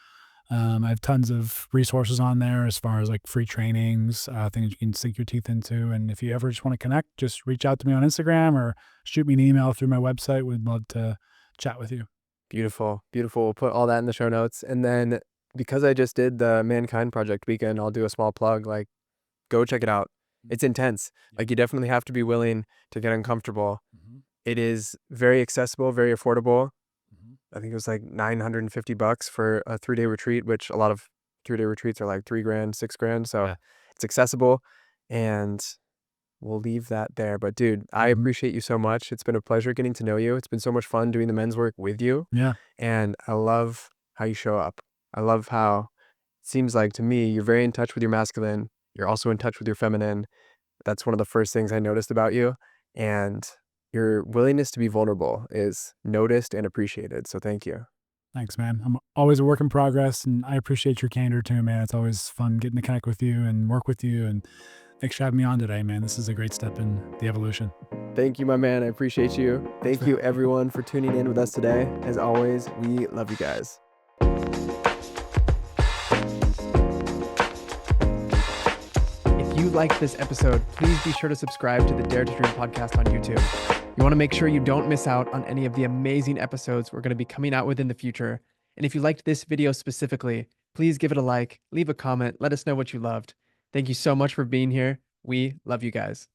I have tons of resources on there as far as like free trainings, things you can sink your teeth into. And if you ever just want to connect, just reach out to me on Instagram or shoot me an email through my website. We'd love to chat with you. Beautiful, beautiful. We'll put all that in the show notes. And then because I just did the Mankind Project weekend, I'll do a small plug. Like, go check it out. It's intense. Like, you definitely have to be willing to get uncomfortable. Mm-hmm. It is very accessible, very affordable. Mm-hmm. I think it was like $950 for a 3-day retreat, which a lot of 3-day retreats are like $3,000, $6,000. So Yeah. it's accessible, and we'll leave that there. But dude, I Mm-hmm. appreciate you so much. It's been a pleasure getting to know you. It's been so much fun doing the men's work with you. Yeah. And I love how you show up. I love how it seems like to me, you're very in touch with your masculine. You're also in touch with your feminine. That's one of the first things I noticed about you. And your willingness to be vulnerable is noticed and appreciated. So thank you. Thanks, man. I'm always a work in progress, and I appreciate your candor too, man. It's always fun getting to connect with you and work with you. And thanks for having me on today, man. This is a great step in the evolution. Thank you, my man. I appreciate you. Thank you, everyone, for tuning in with us today. As always, we love you guys. If you liked this episode, please be sure to subscribe to the Dare to Dream podcast on YouTube. You want to make sure you don't miss out on any of the amazing episodes we're going to be coming out with in the future. And if you liked this video specifically, please give it a like, leave a comment, let us know what you loved. Thank you so much for being here. We love you guys.